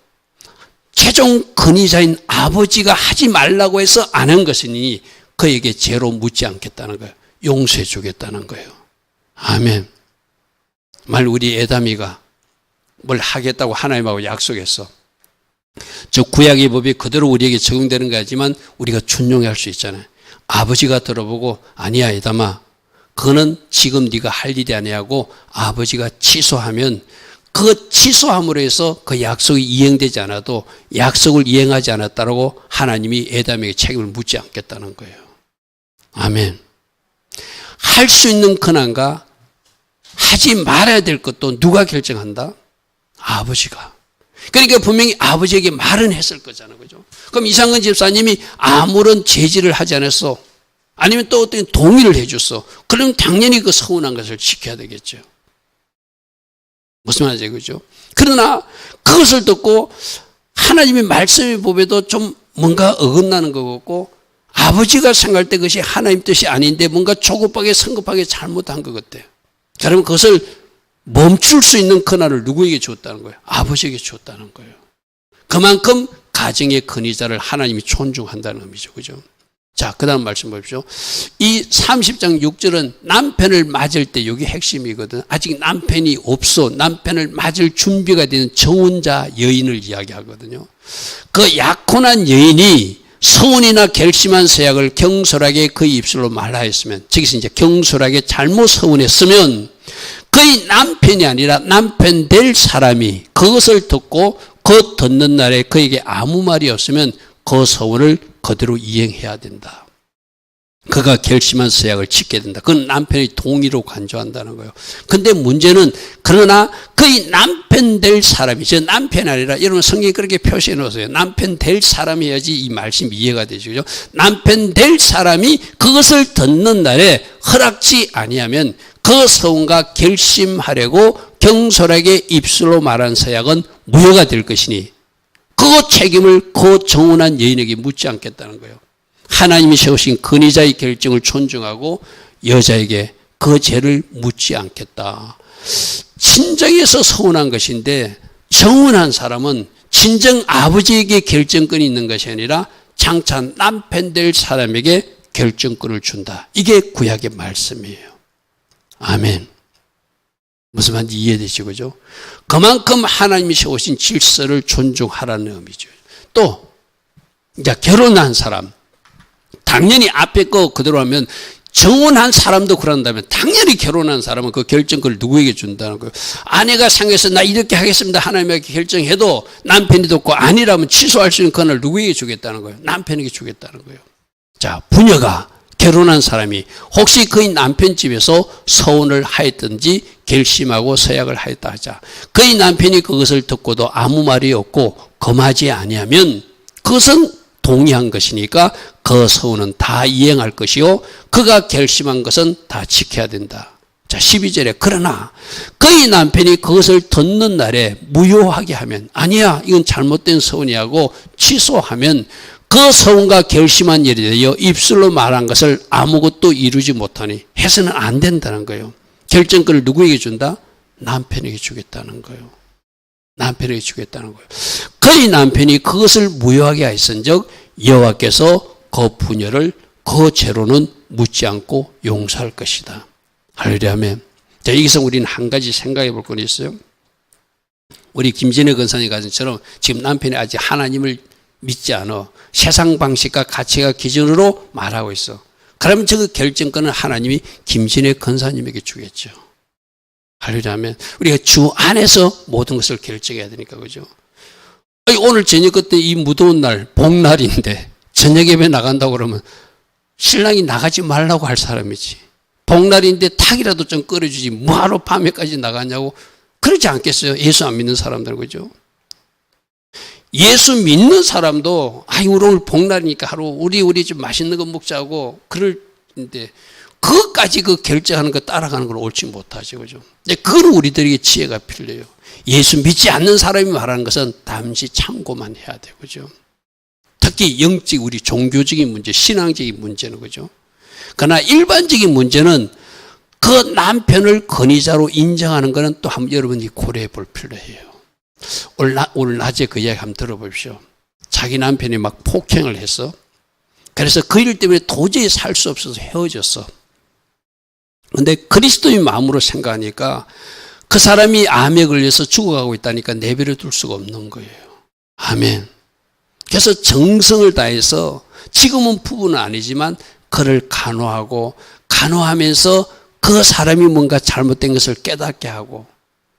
최종 권위자인 아버지가 하지 말라고 해서 안 한 것이니 그에게 죄로 묻지 않겠다는 거예요. 용서해 주겠다는 거예요. 아멘. 만일 우리 에담이가 뭘 하겠다고 하나님하고 약속했어. 저 구약의 법이 그대로 우리에게 적용되는 거지만 우리가 준용할 수 있잖아요. 아버지가 들어보고 아니야 에담아 그거는 지금 네가 할 일이 아니하고 아버지가 취소하면 그 취소함으로 해서 그 약속이 이행되지 않아도 약속을 이행하지 않았다고 하나님이 에담에게 책임을 묻지 않겠다는 거예요. 아멘. 할 수 있는 권한과 하지 말아야 될 것도 누가 결정한다? 아버지가. 그러니까 분명히 아버지에게 말은 했을 거잖아요. 그죠? 그럼 이상근 집사님이 아무런 제지를 하지 않았어. 아니면 또 어떤 동의를 해줬어. 그럼 당연히 그 서운한 것을 지켜야 되겠죠. 무슨 말인지 그죠? 그러나 그것을 듣고 하나님의 말씀의 법에도 좀 뭔가 어긋나는 것 같고 아버지가 생각할 때 그것이 하나님 뜻이 아닌데 뭔가 조급하게 성급하게 잘못한 것 같아요. 그러면 그것을 멈출 수 있는 권한을 누구에게 줬다는 거예요? 아버지에게 줬다는 거예요. 그만큼 가정의 권위자를 하나님이 존중한다는 의미죠. 그죠? 자, 그 다음 말씀 보십시오. 이 30장 6절은 남편을 맞을 때 여기 핵심이거든. 아직 남편이 없어. 남편을 맞을 준비가 되는 정혼자 여인을 이야기하거든요. 그 약혼한 여인이 서운이나 결심한 서약을 경솔하게 그의 입술로 말하였으면, 저기서 이제 경솔하게 잘못 서운했으면 그의 남편이 아니라 남편 될 사람이 그것을 듣고 그 듣는 날에 그에게 아무 말이 없으면 그 서운을 그대로 이행해야 된다. 그가 결심한 서약을 지켜야 된다. 그건 남편의 동의로 간주한다는 거예요. 근데 문제는 그러나 그의 남편 될 사람이, 저 남편이 아니라 여러분 성경에 그렇게 표시해 놓으세요. 남편 될 사람이 해야지 이 말씀이 이해가 되죠. 그죠? 남편 될 사람이 그것을 듣는 날에 허락지 아니하면 그 서운과 결심하려고 경솔하게 입술로 말한 서약은 무효가 될 것이니 그 책임을 그 정혼한 여인에게 묻지 않겠다는 거예요. 하나님이 세우신 권위자의 결정을 존중하고 여자에게 그 죄를 묻지 않겠다. 친정에서 서운한 것인데 정혼한 사람은 친정 아버지에게 결정권이 있는 것이 아니라 장차 남편 될 사람에게 결정권을 준다. 이게 구약의 말씀이에요. 아멘. 무슨 말인지 이해되시죠? 그죠? 그만큼 하나님이 세우신 질서를 존중하라는 의미죠. 또 이제 결혼한 사람, 당연히 앞에 거 그대로 하면 정혼한 사람도 그런다면 당연히 결혼한 사람은 그 결정권을 누구에게 준다는 거예요. 아내가 생각해서 나 이렇게 하겠습니다 하나님에게 결정해도 남편이 듣고 아니라면 취소할 수 있는 권한을 누구에게 주겠다는 거예요? 남편에게 주겠다는 거예요. 자, 부녀가 결혼한 사람이 혹시 그의 남편 집에서 서운을 하였든지 결심하고 서약을 하였다 하자. 그의 남편이 그것을 듣고도 아무 말이 없고 검하지 아니하면 그것은 동의한 것이니까 그 서운은 다 이행할 것이요 그가 결심한 것은 다 지켜야 된다. 자, 12절에 그러나 그의 남편이 그것을 듣는 날에 무효하게 하면 아니야 이건 잘못된 서운이하고 취소하면 그 서운과 결심한 일에 대하여 입술로 말한 것을 아무것도 이루지 못하니 해서는 안 된다는 거예요. 결정권을 누구에게 준다? 남편에게 주겠다는 거예요. 남편에게 주겠다는 거예요. 그의 남편이 그것을 무효하게 하였은즉 여호와께서 그 부녀를 그 죄로는 묻지 않고 용서할 것이다. 할렐루야 아멘. 자, 여기서 우리는 한 가지 생각해 볼 건 있어요. 우리 김진애 권사님 가정처럼 지금 남편이 아직 하나님을 믿지 않아. 세상 방식과 가치가 기준으로 말하고 있어. 그러면 그 결정권은 하나님이 김진애 권사님에게 주겠죠. 할렐루야 아멘. 우리가 주 안에서 모든 것을 결정해야 되니까 그죠. 오늘 저녁 그때 이 무더운 날 복날인데 저녁 예배 나간다고 그러면 신랑이 나가지 말라고 할 사람이지. 복날인데 탁이라도 좀 끓여주지 뭐하러 밤에까지 나가냐고 그러지 않겠어요? 예수 안 믿는 사람들은. 그죠? 예수 믿는 사람도 우리 오늘 복날이니까 하루 우리 좀 맛있는 거 먹자고 그럴는데 그것까지 그 결정하는 거 따라가는 걸 옳지 못하죠. 그죠? 근데 그건 우리들에게 지혜가 필요해요. 예수 믿지 않는 사람이 말하는 것은 잠시 참고만 해야 돼요. 그죠? 특히 영적 우리 종교적인 문제, 신앙적인 문제는. 그죠? 그러나 일반적인 문제는 그 남편을 권위자로 인정하는 것은 또 한번 여러분이 고려해 볼 필요해요. 오늘 낮에 그 이야기 한번 들어보십시오. 자기 남편이 막 폭행을 했어. 그래서 그 일 때문에 도저히 살 수 없어서 헤어졌어. 근데 그리스도의 마음으로 생각하니까 그 사람이 암에 걸려서 죽어가고 있다니까 내버려 둘 수가 없는 거예요. 아멘. 그래서 정성을 다해서 지금은 부부는 아니지만 그를 간호하면서 그 사람이 뭔가 잘못된 것을 깨닫게 하고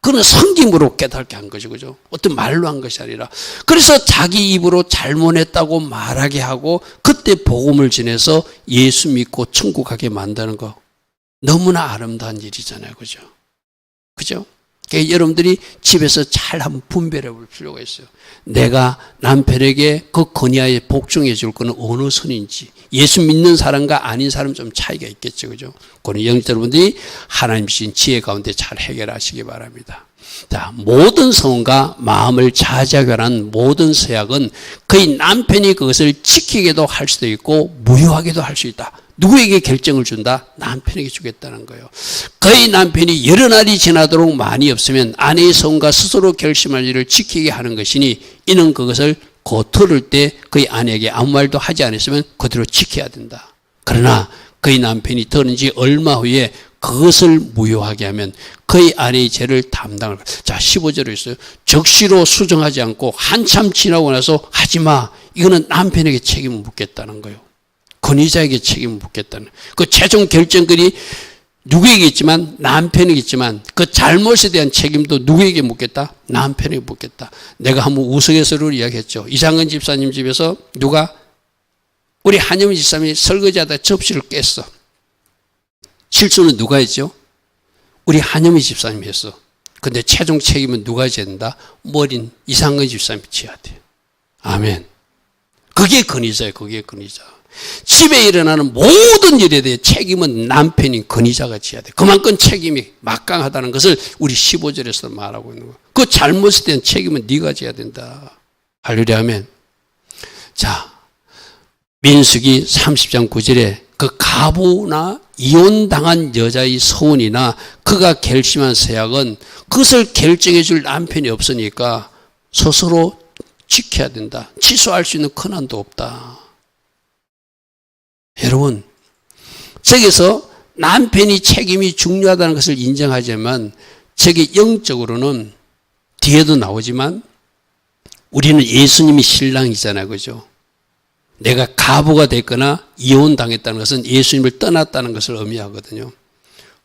그는 성김으로 깨닫게 한 거죠. 그죠? 어떤 말로 한 것이 아니라. 그래서 자기 입으로 잘못했다고 말하게 하고 그때 복음을 전해서 예수 믿고 천국 가게 만드는 거. 너무나 아름다운 일이잖아요. 그죠? 그죠? 그러니까 여러분들이 집에서 잘 한번 분별해 볼 필요가 있어요. 내가 남편에게 그 건의하에 복종해 줄 거는 어느 선인지. 예수 믿는 사람과 아닌 사람 좀 차이가 있겠죠. 그죠? 그건 영적 여러분들이 하나님 주신 지혜 가운데 잘 해결하시기 바랍니다. 자, 모든 성과 마음을 자작하는 모든 서약은 그의 남편이 그것을 지키게도 할 수도 있고 무효하게도 할 수 있다. 누구에게 결정을 준다? 남편에게 주겠다는 거예요. 그의 남편이 여러 날이 지나도록 많이 없으면 아내의 성과 스스로 결심할 일을 지키게 하는 것이니 이는 그것을 들을 때 그의 아내에게 아무 말도 하지 않았으면 그대로 지켜야 된다. 그러나 그의 남편이 들은 지 얼마 후에 그것을 무효하게 하면 그의 아내의 죄를 담당할 거다. 자, 15절에 있어요. 적시로 수정하지 않고 한참 지나고 나서 하지마. 이거는 남편에게 책임을 묻겠다는 거예요. 권위자에게 책임을 묻겠다는 그 최종 결정권이 누구에게 있지만 남편에게 있지만 그 잘못에 대한 책임도 누구에게 묻겠다? 남편에게 묻겠다. 내가 한번 우스갯소리로 이야기했죠. 이상근 집사님 집에서 우리 한영민 집사님이 설거지하다 접시를 깼어. 실수는 누가 했죠? 우리 한영민 집사님이 했어. 근데 최종 책임은 누가 져야 된다? 머린 이상근 집사님이 져야 돼. 아멘. 그게 권위자예요. 그게 권위자. 집에 일어나는 모든 일에 대해 책임은 남편인 권위자가 져야 돼. 그만큼 책임이 막강하다는 것을 우리 15절에서 말하고 있는 거예요. 그 잘못에 대한 책임은 네가 져야 된다. 할렐루야 하면. 자, 민수기 30장 9절에 그 가부나 이혼당한 여자의 서원이나 그가 결심한 서약은 그것을 결정해 줄 남편이 없으니까 스스로 지켜야 된다. 취소할 수 있는 권한도 없다. 여러분, 저기서 남편이 책임이 중요하다는 것을 인정하지만 저게 영적으로는 뒤에도 나오지만 우리는 예수님이 신랑이잖아요. 그죠? 내가 가부가 됐거나 이혼당했다는 것은 예수님을 떠났다는 것을 의미하거든요.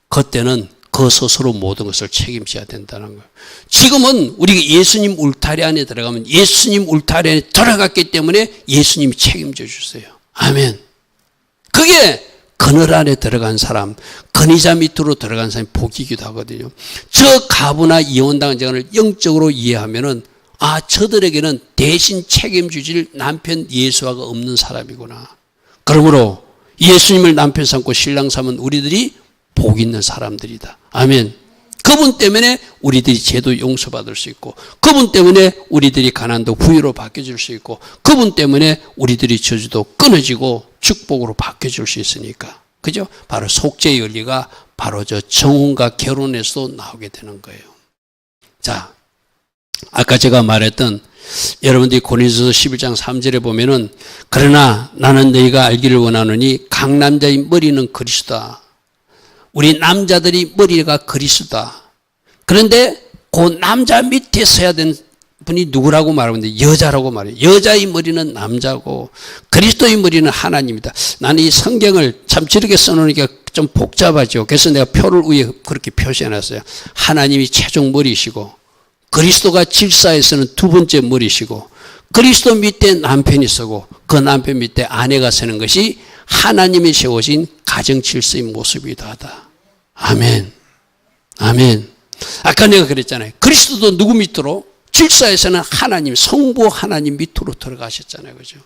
그때는 그 스스로 모든 것을 책임져야 된다는 거예요. 지금은 우리가 예수님 울타리 안에 들어가면 예수님 울타리 안에 들어갔기 때문에 예수님이 책임져 주세요. 아멘. 그게 그늘 안에 들어간 사람, 권위자 밑으로 들어간 사람이 복이기도 하거든요. 저 가부나 이혼당한 자를 영적으로 이해하면은 저들에게는 대신 책임주질 남편 예수와가 없는 사람이구나. 그러므로 예수님을 남편 삼고 신랑 삼은 우리들이 복 있는 사람들이다. 아멘. 그분 때문에 우리들이 죄도 용서받을 수 있고, 그분 때문에 우리들이 가난도 부유로 바뀌어줄 수 있고, 그분 때문에 우리들이 저주도 끊어지고 축복으로 바뀌어줄 수 있으니까. 그죠? 바로 속죄의 원리가 바로 저 정혼과 결혼에서 나오게 되는 거예요. 자, 아까 제가 말했던 여러분들이 고린도서 11장 3절에 보면은 그러나 나는 너희가 알기를 원하노니 각 남자의 머리는 그리스도다. 우리 남자들이 머리가 그리스도다. 그런데 그 남자 밑에 서야 되는 분이 누구라고 말하는데 여자라고 말해요. 여자의 머리는 남자고 그리스도의 머리는 하나님이다. 나는 이 성경을 참 저렇게 써놓으니까 좀 복잡하죠. 그래서 내가 표를 위에 그렇게 표시해놨어요. 하나님이 최종 머리시고 그리스도가 질사에서는 두 번째 머리시고 그리스도 밑에 남편이 서고 그 남편 밑에 아내가 서는 것이 하나님이 세우신 가정 질서의 모습이기도 하다. 아멘. 아멘. 아까 내가 그랬잖아요. 그리스도도 누구 밑으로? 질서에서는 하나님, 성부 하나님 밑으로 들어가셨잖아요. 그죠?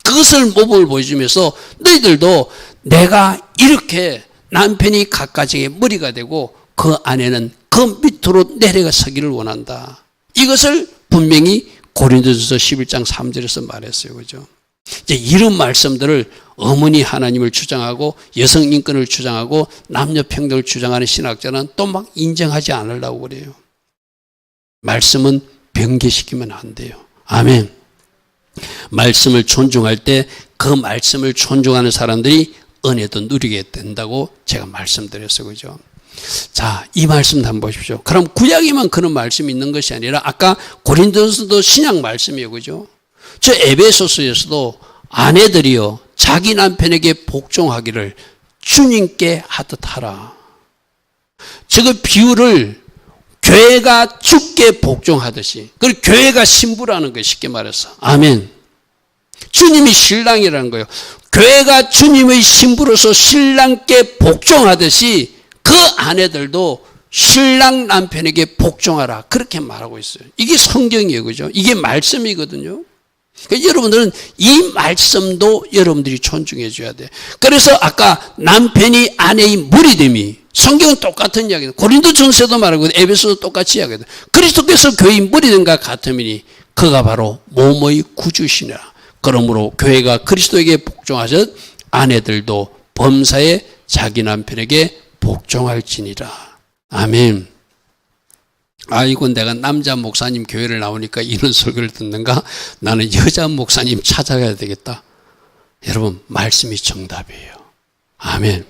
그것을 모범을 보여주면서 너희들도 내가 이렇게 남편이 각 가정의 머리가 되고 그 안에는 그 밑으로 내려가 서기를 원한다. 이것을 분명히 고린도전서 11장 3절에서 말했어요. 그죠? 이제 이런 말씀들을 어머니 하나님을 주장하고 여성 인권을 주장하고 남녀 평등을 주장하는 신학자는 또 막 인정하지 않으려고 그래요. 말씀은 변개시키면 안 돼요. 아멘. 말씀을 존중할 때 그 말씀을 존중하는 사람들이 은혜도 누리게 된다고 제가 말씀드렸어요. 그죠? 자, 이 말씀 한번 보십시오. 그럼 구약에만 그런 말씀이 있는 것이 아니라 아까 고린도서도 신약 말씀이에요. 그죠? 저 에베소서에서도 아내들이요 자기 남편에게 복종하기를 주님께 하듯 하라. 저 비유를 교회가 주께 복종하듯이, 그리고 교회가 신부라는 거예요. 쉽게 말해서. 아멘. 주님이 신랑이라는 거예요. 교회가 주님의 신부로서 신랑께 복종하듯이 그 아내들도 신랑 남편에게 복종하라. 그렇게 말하고 있어요. 이게 성경이에요. 그죠? 이게 말씀이거든요. 그러니까 여러분들은 이 말씀도 여러분들이 존중해 줘야 돼. 그래서 아까 남편이 아내의 머리됨이, 성경은 똑같은 이야기예요. 고린도전서도 말하고 에베소도 똑같이 이야기해요. 그리스도께서 교회의 머리됨과 같으니 그가 바로 몸의 구주시니라. 그러므로 교회가 그리스도에게 복종하듯 아내들도 범사에 자기 남편에게 복종할지니라. 아멘. 아이고, 내가 남자 목사님 교회를 나오니까 이런 설교를 듣는가? 나는 여자 목사님 찾아가야 되겠다. 여러분, 말씀이 정답이에요. 아멘.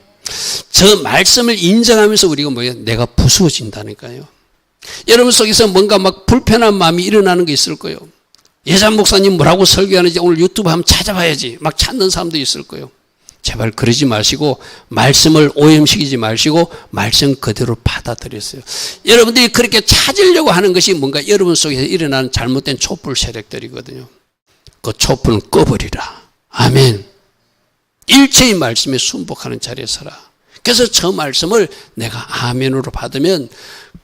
저 말씀을 인정하면서 우리가 뭐예요? 내가 부수어진다니까요. 여러분 속에서 뭔가 막 불편한 마음이 일어나는 게 있을 거예요. 여자 목사님 뭐라고 설교하는지 오늘 유튜브 한번 찾아봐야지. 막 찾는 사람도 있을 거예요. 제발 그러지 마시고 말씀을 오염시키지 마시고 말씀 그대로 받아들였어요. 여러분들이 그렇게 찾으려고 하는 것이 뭔가 여러분 속에서 일어나는 잘못된 촛불 세력들이거든요. 그 촛불은 꺼버리라. 아멘. 일체의 말씀에 순복하는 자리에 서라. 그래서 저 말씀을 내가 아멘으로 받으면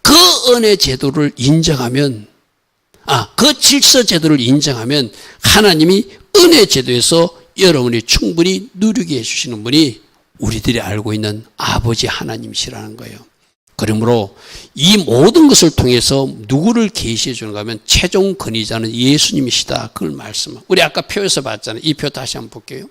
그 은혜 제도를 인정하면, 그 질서 제도를 인정하면 하나님이 은혜 제도에서 여러분이 충분히 누리게 해주시는 분이 우리들이 알고 있는 아버지 하나님이시라는 거예요. 그러므로 이 모든 것을 통해서 누구를 계시해 주는가 하면 최종 권위자는 예수님이시다. 그걸 말씀합니다. 우리 아까 표에서 봤잖아요. 이 표 다시 한번 볼게요.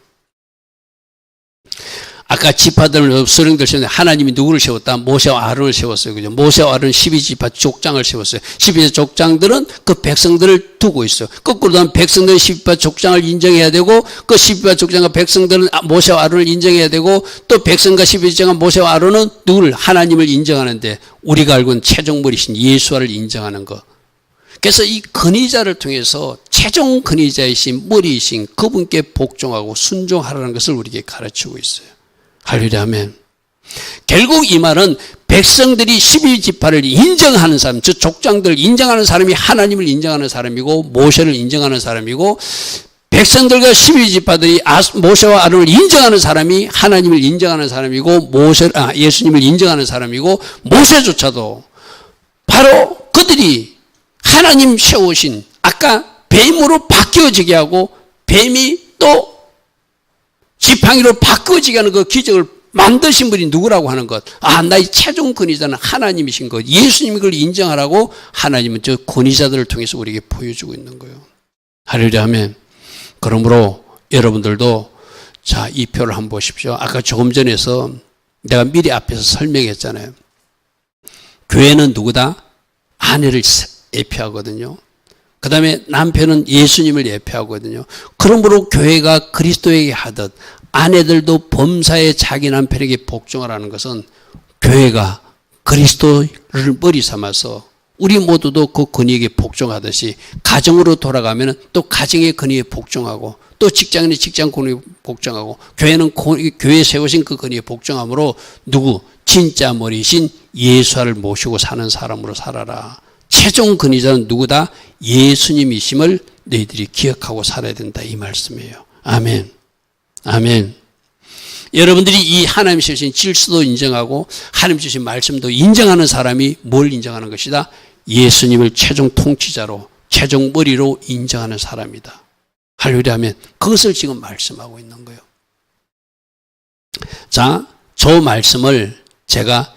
아까 지파들을 서령들 세웠는데 하나님이 누구를 세웠다? 모세와 아론을 세웠어요. 그죠? 모세와 아론 12지파 족장을 세웠어요. 12지파 족장들은 그 백성들을 두고 있어요. 거꾸로 하면 백성들은 12지파 족장을 인정해야 되고 그 12지파 족장과 백성들은 모세와 아론을 인정해야 되고 또 백성과 12지파가 모세와 아론은 누구를? 하나님을 인정하는데 우리가 알고 있는 최종머리신 예수와를 인정하는 것. 그래서 이 권위자를 통해서 최종 권위자이신 머리이신 그분께 복종하고 순종하라는 것을 우리에게 가르치고 있어요. 할렐루야, 아멘. 결국 이 말은 백성들이 12지파를 인정하는 사람, 저 족장들을 인정하는 사람이 하나님을 인정하는 사람이고 모세를 인정하는 사람이고 백성들과 12지파들이 모세와 아론을 인정하는 사람이 하나님을 인정하는 사람이고 예수님을 인정하는 사람이고 모세조차도 바로 그들이 하나님 세우신 아까 뱀으로 바뀌어지게 하고 뱀이 또 지팡이로 바꿔지게 하는 그 기적을 만드신 분이 누구라고 하는 것. 나의 최종 권위자는 하나님이신 것. 예수님이 그걸 인정하라고 하나님은 저 권위자들을 통해서 우리에게 보여주고 있는 거예요. 할렐루야, 아멘. 그러므로 여러분들도 자, 이 표를 한번 보십시오. 아까 조금 전에서 내가 미리 앞에서 설명했잖아요. 교회는 누구다? 아내를 예표하거든요. 그 다음에 남편은 예수님을 예표하거든요. 그러므로 교회가 그리스도에게 하듯 아내들도 범사에 자기 남편에게 복종하라는 것은 교회가 그리스도를 머리 삼아서 우리 모두도 그 권위에게 복종하듯이 가정으로 돌아가면 또 가정의 권위에 복종하고 또 직장인의 직장 권위에 복종하고 교회는 교회에 세우신 그 권위에 복종함으로 누구? 진짜 머리신 예수를 모시고 사는 사람으로 살아라. 최종 권위자는 누구다? 예수님이심을 너희들이 기억하고 살아야 된다. 이 말씀이에요. 아멘. 아멘. 여러분들이 이 하나님 주신 질서도 인정하고 하나님 주신 말씀도 인정하는 사람이 뭘 인정하는 것이다? 예수님을 최종 통치자로, 최종 머리로 인정하는 사람이다. 할렐루야 하면 그것을 지금 말씀하고 있는 거예요. 자, 저 말씀을 제가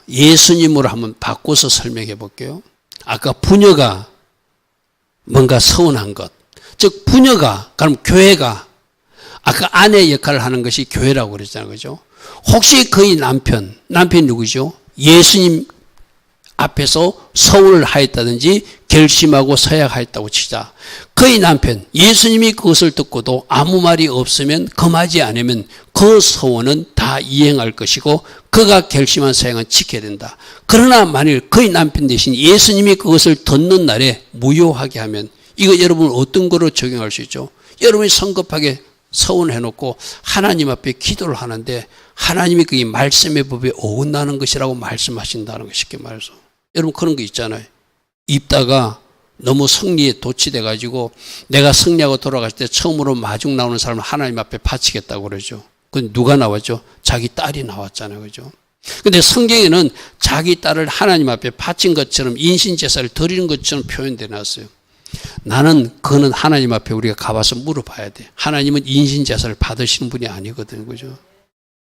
예수님으로 한번 바꿔서 설명해 볼게요. 아까 부녀가 뭔가 서운한 것, 즉 부녀가, 그럼 교회가 아까 아내 역할을 하는 것이 교회라고 그랬잖아요. 그죠? 혹시 그의 남편이 누구죠? 예수님 앞에서 서운을 하였다든지 결심하고 서약하였다고 치자. 그의 남편, 예수님이 그것을 듣고도 아무 말이 없으면 금하지 않으면 그 서원은 다 이행할 것이고 그가 결심한 서약은 지켜야 된다. 그러나 만일 그의 남편 대신 예수님이 그것을 듣는 날에 무효하게 하면 이거 여러분 어떤 거로 적용할 수 있죠? 여러분이 성급하게 서운해놓고 하나님 앞에 기도를 하는데 하나님이 그게 말씀의 법에 어긋나는 것이라고 말씀하신다는 거 쉽게 말해서. 여러분 그런 거 있잖아요. 입다가 너무 승리에 도취돼가지고 내가 승리하고 돌아갔을 때 처음으로 마중 나오는 사람을 하나님 앞에 바치겠다고 그러죠. 그건 누가 나왔죠? 자기 딸이 나왔잖아요. 그죠? 근데 성경에는 자기 딸을 하나님 앞에 바친 것처럼 인신제사를 드리는 것처럼 표현되어 놨어요. 나는 그거는 하나님 앞에 우리가 가봐서 물어봐야 돼. 하나님은 인신제사를 받으시는 분이 아니거든요. 그죠?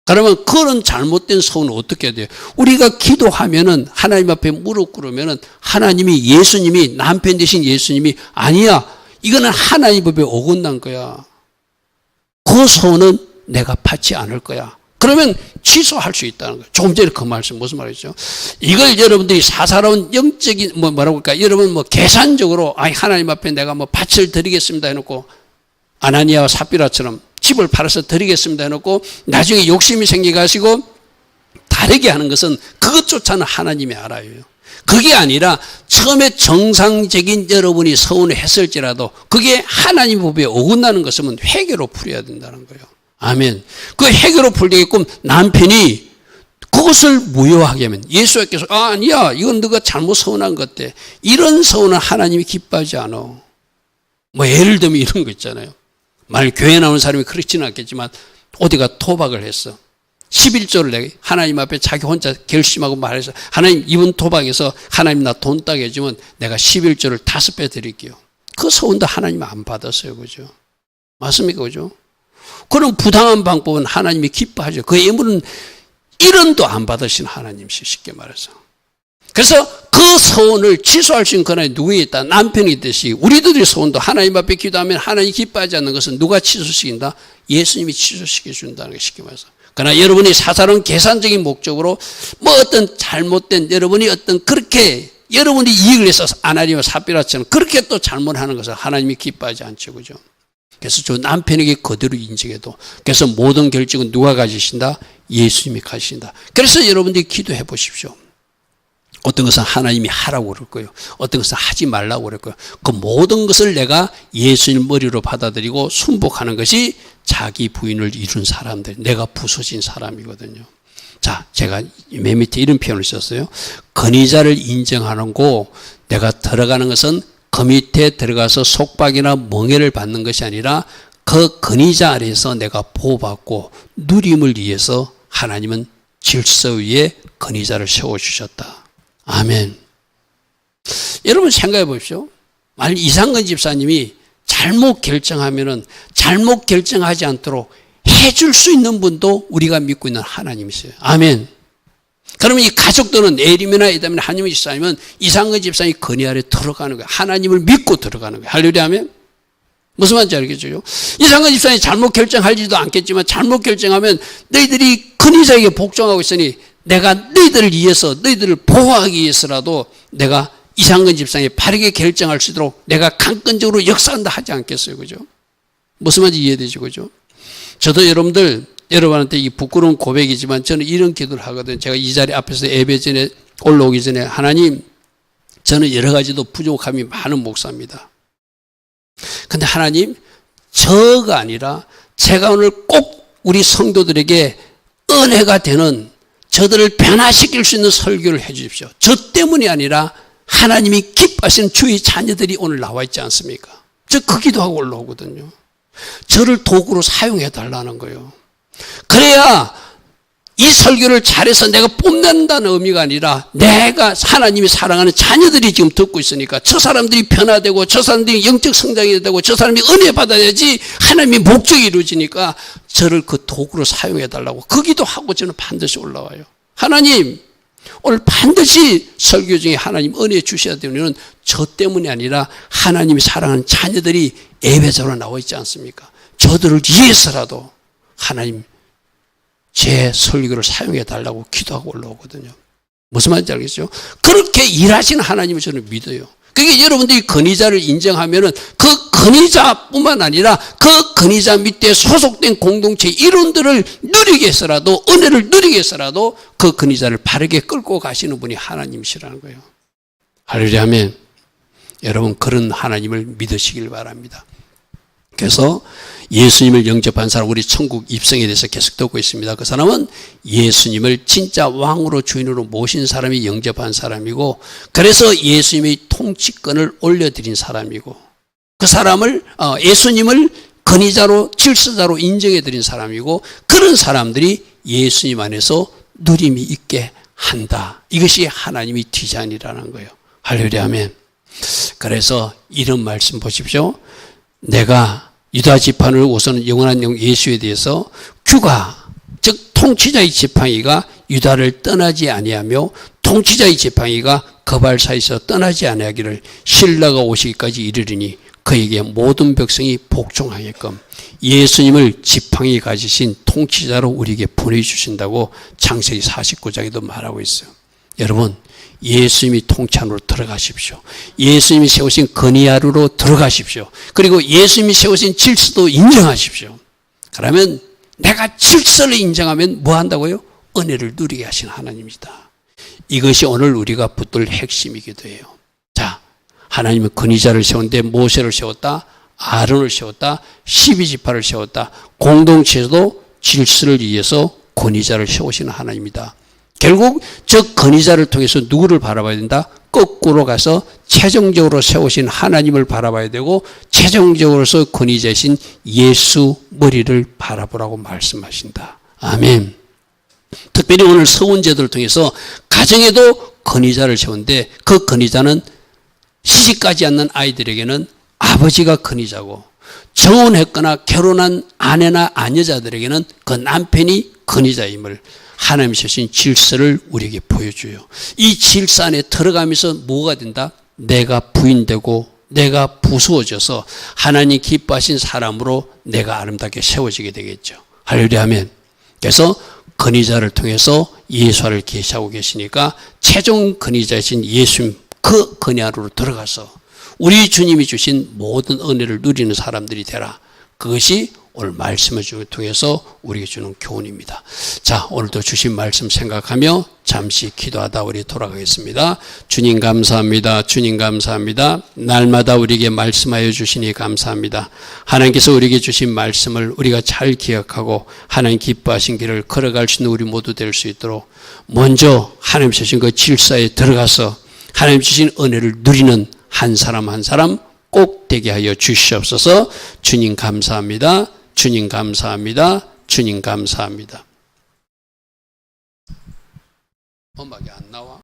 그러면 그런 잘못된 서운은 어떻게 해야 돼요? 우리가 기도하면은 하나님 앞에 무릎 꿇으면은 하나님이 예수님이 남편 대신 예수님이 아니야. 이거는 하나님 법에 어긋난 거야. 그 서운은 내가 받지 않을 거야. 그러면 취소할 수 있다는 거예요. 조금 전에 그 말씀 무슨 말이죠? 이걸 여러분들이 사사로운 영적인 뭐라고 할까? 여러분 계산적으로 하나님 앞에 내가 밭을 드리겠습니다 해놓고 아나니아와 삽비라처럼 집을 팔아서 드리겠습니다 해놓고 나중에 욕심이 생겨가지고 다르게 하는 것은 그것조차는 하나님이 알아요. 그게 아니라 처음에 정상적인 여러분이 서운해 했을지라도 그게 하나님 법에 어긋나는 것이면 회개로 풀어야 된다는 거예요. 아멘. 그 회개로 풀게끔 남편이 그것을 무효하게 하면 예수께서 아니야 이건 너가 잘못 서운한 것 같아. 이런 서운은 하나님이 기뻐하지 않아. 예를 들면 이런 거 있잖아요. 만약 교회 나오는 사람이 그렇지는 않겠지만 어디가 토박을 했어. 11조를 내가 하나님 앞에 자기 혼자 결심하고 말해서 하나님 이번 토박에서 하나님 나 돈 따게 해주면 내가 11조를 5배 드릴게요. 그 서운도 하나님 안 받았어요. 그죠? 맞습니까? 그죠? 그런 부당한 방법은 하나님이 기뻐하죠. 그 예물은 1원도 안 받으신 하나님이시 쉽게 말해서. 그래서 그 서운을 취소할 수 있는 권한이 누구에 있다? 남편이 있듯이 우리들의 서운도 하나님 앞에 기도하면 하나님이 기뻐하지 않는 것은 누가 취소시킨다? 예수님이 취소시켜 준다는 게 쉽게 말해서. 그러나 여러분이 사사로운 계산적인 목적으로 어떤 잘못된 여러분이 어떤 그렇게 여러분이 이익을 위해서 아나니아와 삽비라처럼 그렇게 또 잘못하는 것을 하나님이 기뻐하지 않죠. 그죠? 그래서 저 남편에게 그대로 인정해도 그래서 모든 결정은 누가 가지신다? 예수님이 가지신다. 그래서 여러분들이 기도해 보십시오. 어떤 것은 하나님이 하라고 그럴 거예요. 어떤 것은 하지 말라고 그럴 거예요. 그 모든 것을 내가 예수님 머리로 받아들이고 순복하는 것이 자기 부인을 이룬 사람들, 내가 부서진 사람이거든요. 자, 제가 맨 밑에 이런 표현을 썼어요. 건의자를 인정하는 거 내가 들어가는 것은 그 밑에 들어가서 속박이나 멍해를 받는 것이 아니라 그 건의자 아래에서 내가 보호받고 누림을 위해서 하나님은 질서 위에 건의자를 세워주셨다. 아멘. 여러분 생각해 보십시오. 만약 이상근 집사님이 잘못 결정하면은 잘못 결정하지 않도록 해줄 수 있는 분도 우리가 믿고 있는 하나님이세요. 아멘. 그러면 이 가족들은 에림이나 에담이나 하나님의 집사님은 이상근 집사님이 건의 아래 들어가는 거예요. 하나님을 믿고 들어가는 거예요. 할렐루야 하면 무슨 말인지 알겠죠? 이상근 집사님이 잘못 결정하지도 않겠지만 잘못 결정하면 너희들이 건의자에게 복종하고 있으니 내가 너희들을 위해서 너희들을 보호하기 위해서라도 내가 이상근 집사님이 바르게 결정할 수 있도록 내가 강권적으로 역사한다 하지 않겠어요. 그죠? 무슨 말인지 이해되죠? 그죠? 저도 여러분한테 이 부끄러운 고백이지만 저는 이런 기도를 하거든요. 제가 이 자리 앞에서 예배 전에 올라오기 전에 하나님 저는 여러 가지도 부족함이 많은 목사입니다. 근데 하나님 저가 아니라 제가 오늘 꼭 우리 성도들에게 은혜가 되는 저들을 변화시킬 수 있는 설교를 해 주십시오. 저 때문이 아니라 하나님이 기뻐하시는 주의 자녀들이 오늘 나와 있지 않습니까? 저 그 기도하고 올라오거든요. 저를 도구로 사용해 달라는 거예요. 그래야 이 설교를 잘해서 내가 뽐낸다는 의미가 아니라 내가 하나님이 사랑하는 자녀들이 지금 듣고 있으니까 저 사람들이 변화되고 저 사람들이 영적 성장이 되고 저 사람이 은혜 받아야지 하나님의 목적이 이루어지니까 저를 그 도구로 사용해 달라고 그 기도하고 저는 반드시 올라와요. 하나님 오늘 반드시 설교 중에 하나님 은혜 주셔야 되는 저 때문이 아니라 하나님이 사랑하는 자녀들이 예배자로 나와 있지 않습니까? 저들을 위해서라도 하나님 제 설교를 사용해 달라고 기도하고 올라오거든요. 무슨 말인지 알겠죠? 그렇게 일하시는 하나님을 저는 믿어요. 그게 여러분들이 건의자를 인정하면은 그 건의자뿐만 아니라 그 건의자 밑에 소속된 공동체 일원들을 누리게 해서라도 은혜를 누리게 해서라도 그 건의자를 바르게 끌고 가시는 분이 하나님이시라는 거예요. 할렐루야 하면 여러분 그런 하나님을 믿으시길 바랍니다. 그래서 예수님을 영접한 사람 우리 천국 입성에 대해서 계속 듣고 있습니다. 그 사람은 예수님을 진짜 왕으로 주인으로 모신 사람이 영접한 사람이고 그래서 예수님의 통치권을 올려드린 사람이고 그 사람을 예수님을 건의자로 질서자로 인정해드린 사람이고 그런 사람들이 예수님 안에서 누림이 있게 한다. 이것이 하나님의 디자인이라는 거예요. 할렐루야 아멘. 그래서 이런 말씀 보십시오. 내가 유다 지파를 우선 영원한 영 예수에 대해서 규가 즉 통치자의 지팡이가 유다를 떠나지 아니하며 통치자의 지팡이가 거발사에서 떠나지 아니하기를 신라가 오시기까지 이르리니 그에게 모든 백성이 복종하게끔 예수님을 지팡이 가지신 통치자로 우리에게 보내주신다고 창세기 49장에도 말하고 있어요. 여러분 예수님이 통치안으로 들어가십시오. 예수님이 세우신 건의하루로 들어가십시오. 그리고 예수님이 세우신 질서도 인정하십시오. 그러면 내가 질서를 인정하면 뭐 한다고요? 은혜를 누리게 하신 하나님이다. 이것이 오늘 우리가 붙들 핵심이기도 해요. 자, 하나님은 건의자를 세웠는데 모세를 세웠다. 아론을 세웠다. 12지파를 세웠다. 공동체에서도 질서를 위해서 건의자를 세우시는 하나님이다. 결국 저 건의자를 통해서 누구를 바라봐야 된다? 거꾸로 가서 최종적으로 세우신 하나님을 바라봐야 되고 최종적으로서 건의자이신 예수 머리를 바라보라고 말씀하신다. 아멘. 특별히 오늘 서훈제도를 통해서 가정에도 건의자를 세우는데 그 건의자는 시집가지 않는 아이들에게는 아버지가 건의자고 정혼했거나 결혼한 아내나 아내자들에게는 그 남편이 건의자임을 하나님이 주신 질서를 우리에게 보여줘요. 이 질서 안에 들어가면서 뭐가 된다? 내가 부인되고 내가 부수어져서 하나님 기뻐하신 사람으로 내가 아름답게 세워지게 되겠죠. 할렐루야 아멘. 그래서 건의자를 통해서 예수를 계시하고 계시니까 최종 건의자이신 예수님 그 건의 안으로 들어가서 우리 주님이 주신 모든 은혜를 누리는 사람들이 되라. 그것이 오늘 말씀을 통해서 우리에게 주는 교훈입니다. 자, 오늘도 주신 말씀 생각하며 잠시 기도하다 우리 돌아가겠습니다. 주님 감사합니다. 주님 감사합니다. 날마다 우리에게 말씀하여 주시니 감사합니다. 하나님께서 우리에게 주신 말씀을 우리가 잘 기억하고 하나님 기뻐하신 길을 걸어갈 수 있는 우리 모두 될 수 있도록 먼저 하나님 주신 그 질서에 들어가서 하나님 주신 은혜를 누리는 한 사람 한 사람 꼭 되게 하여 주시옵소서. 주님 감사합니다. 주님 감사합니다. 주님 감사합니다. 음악이 안 나와?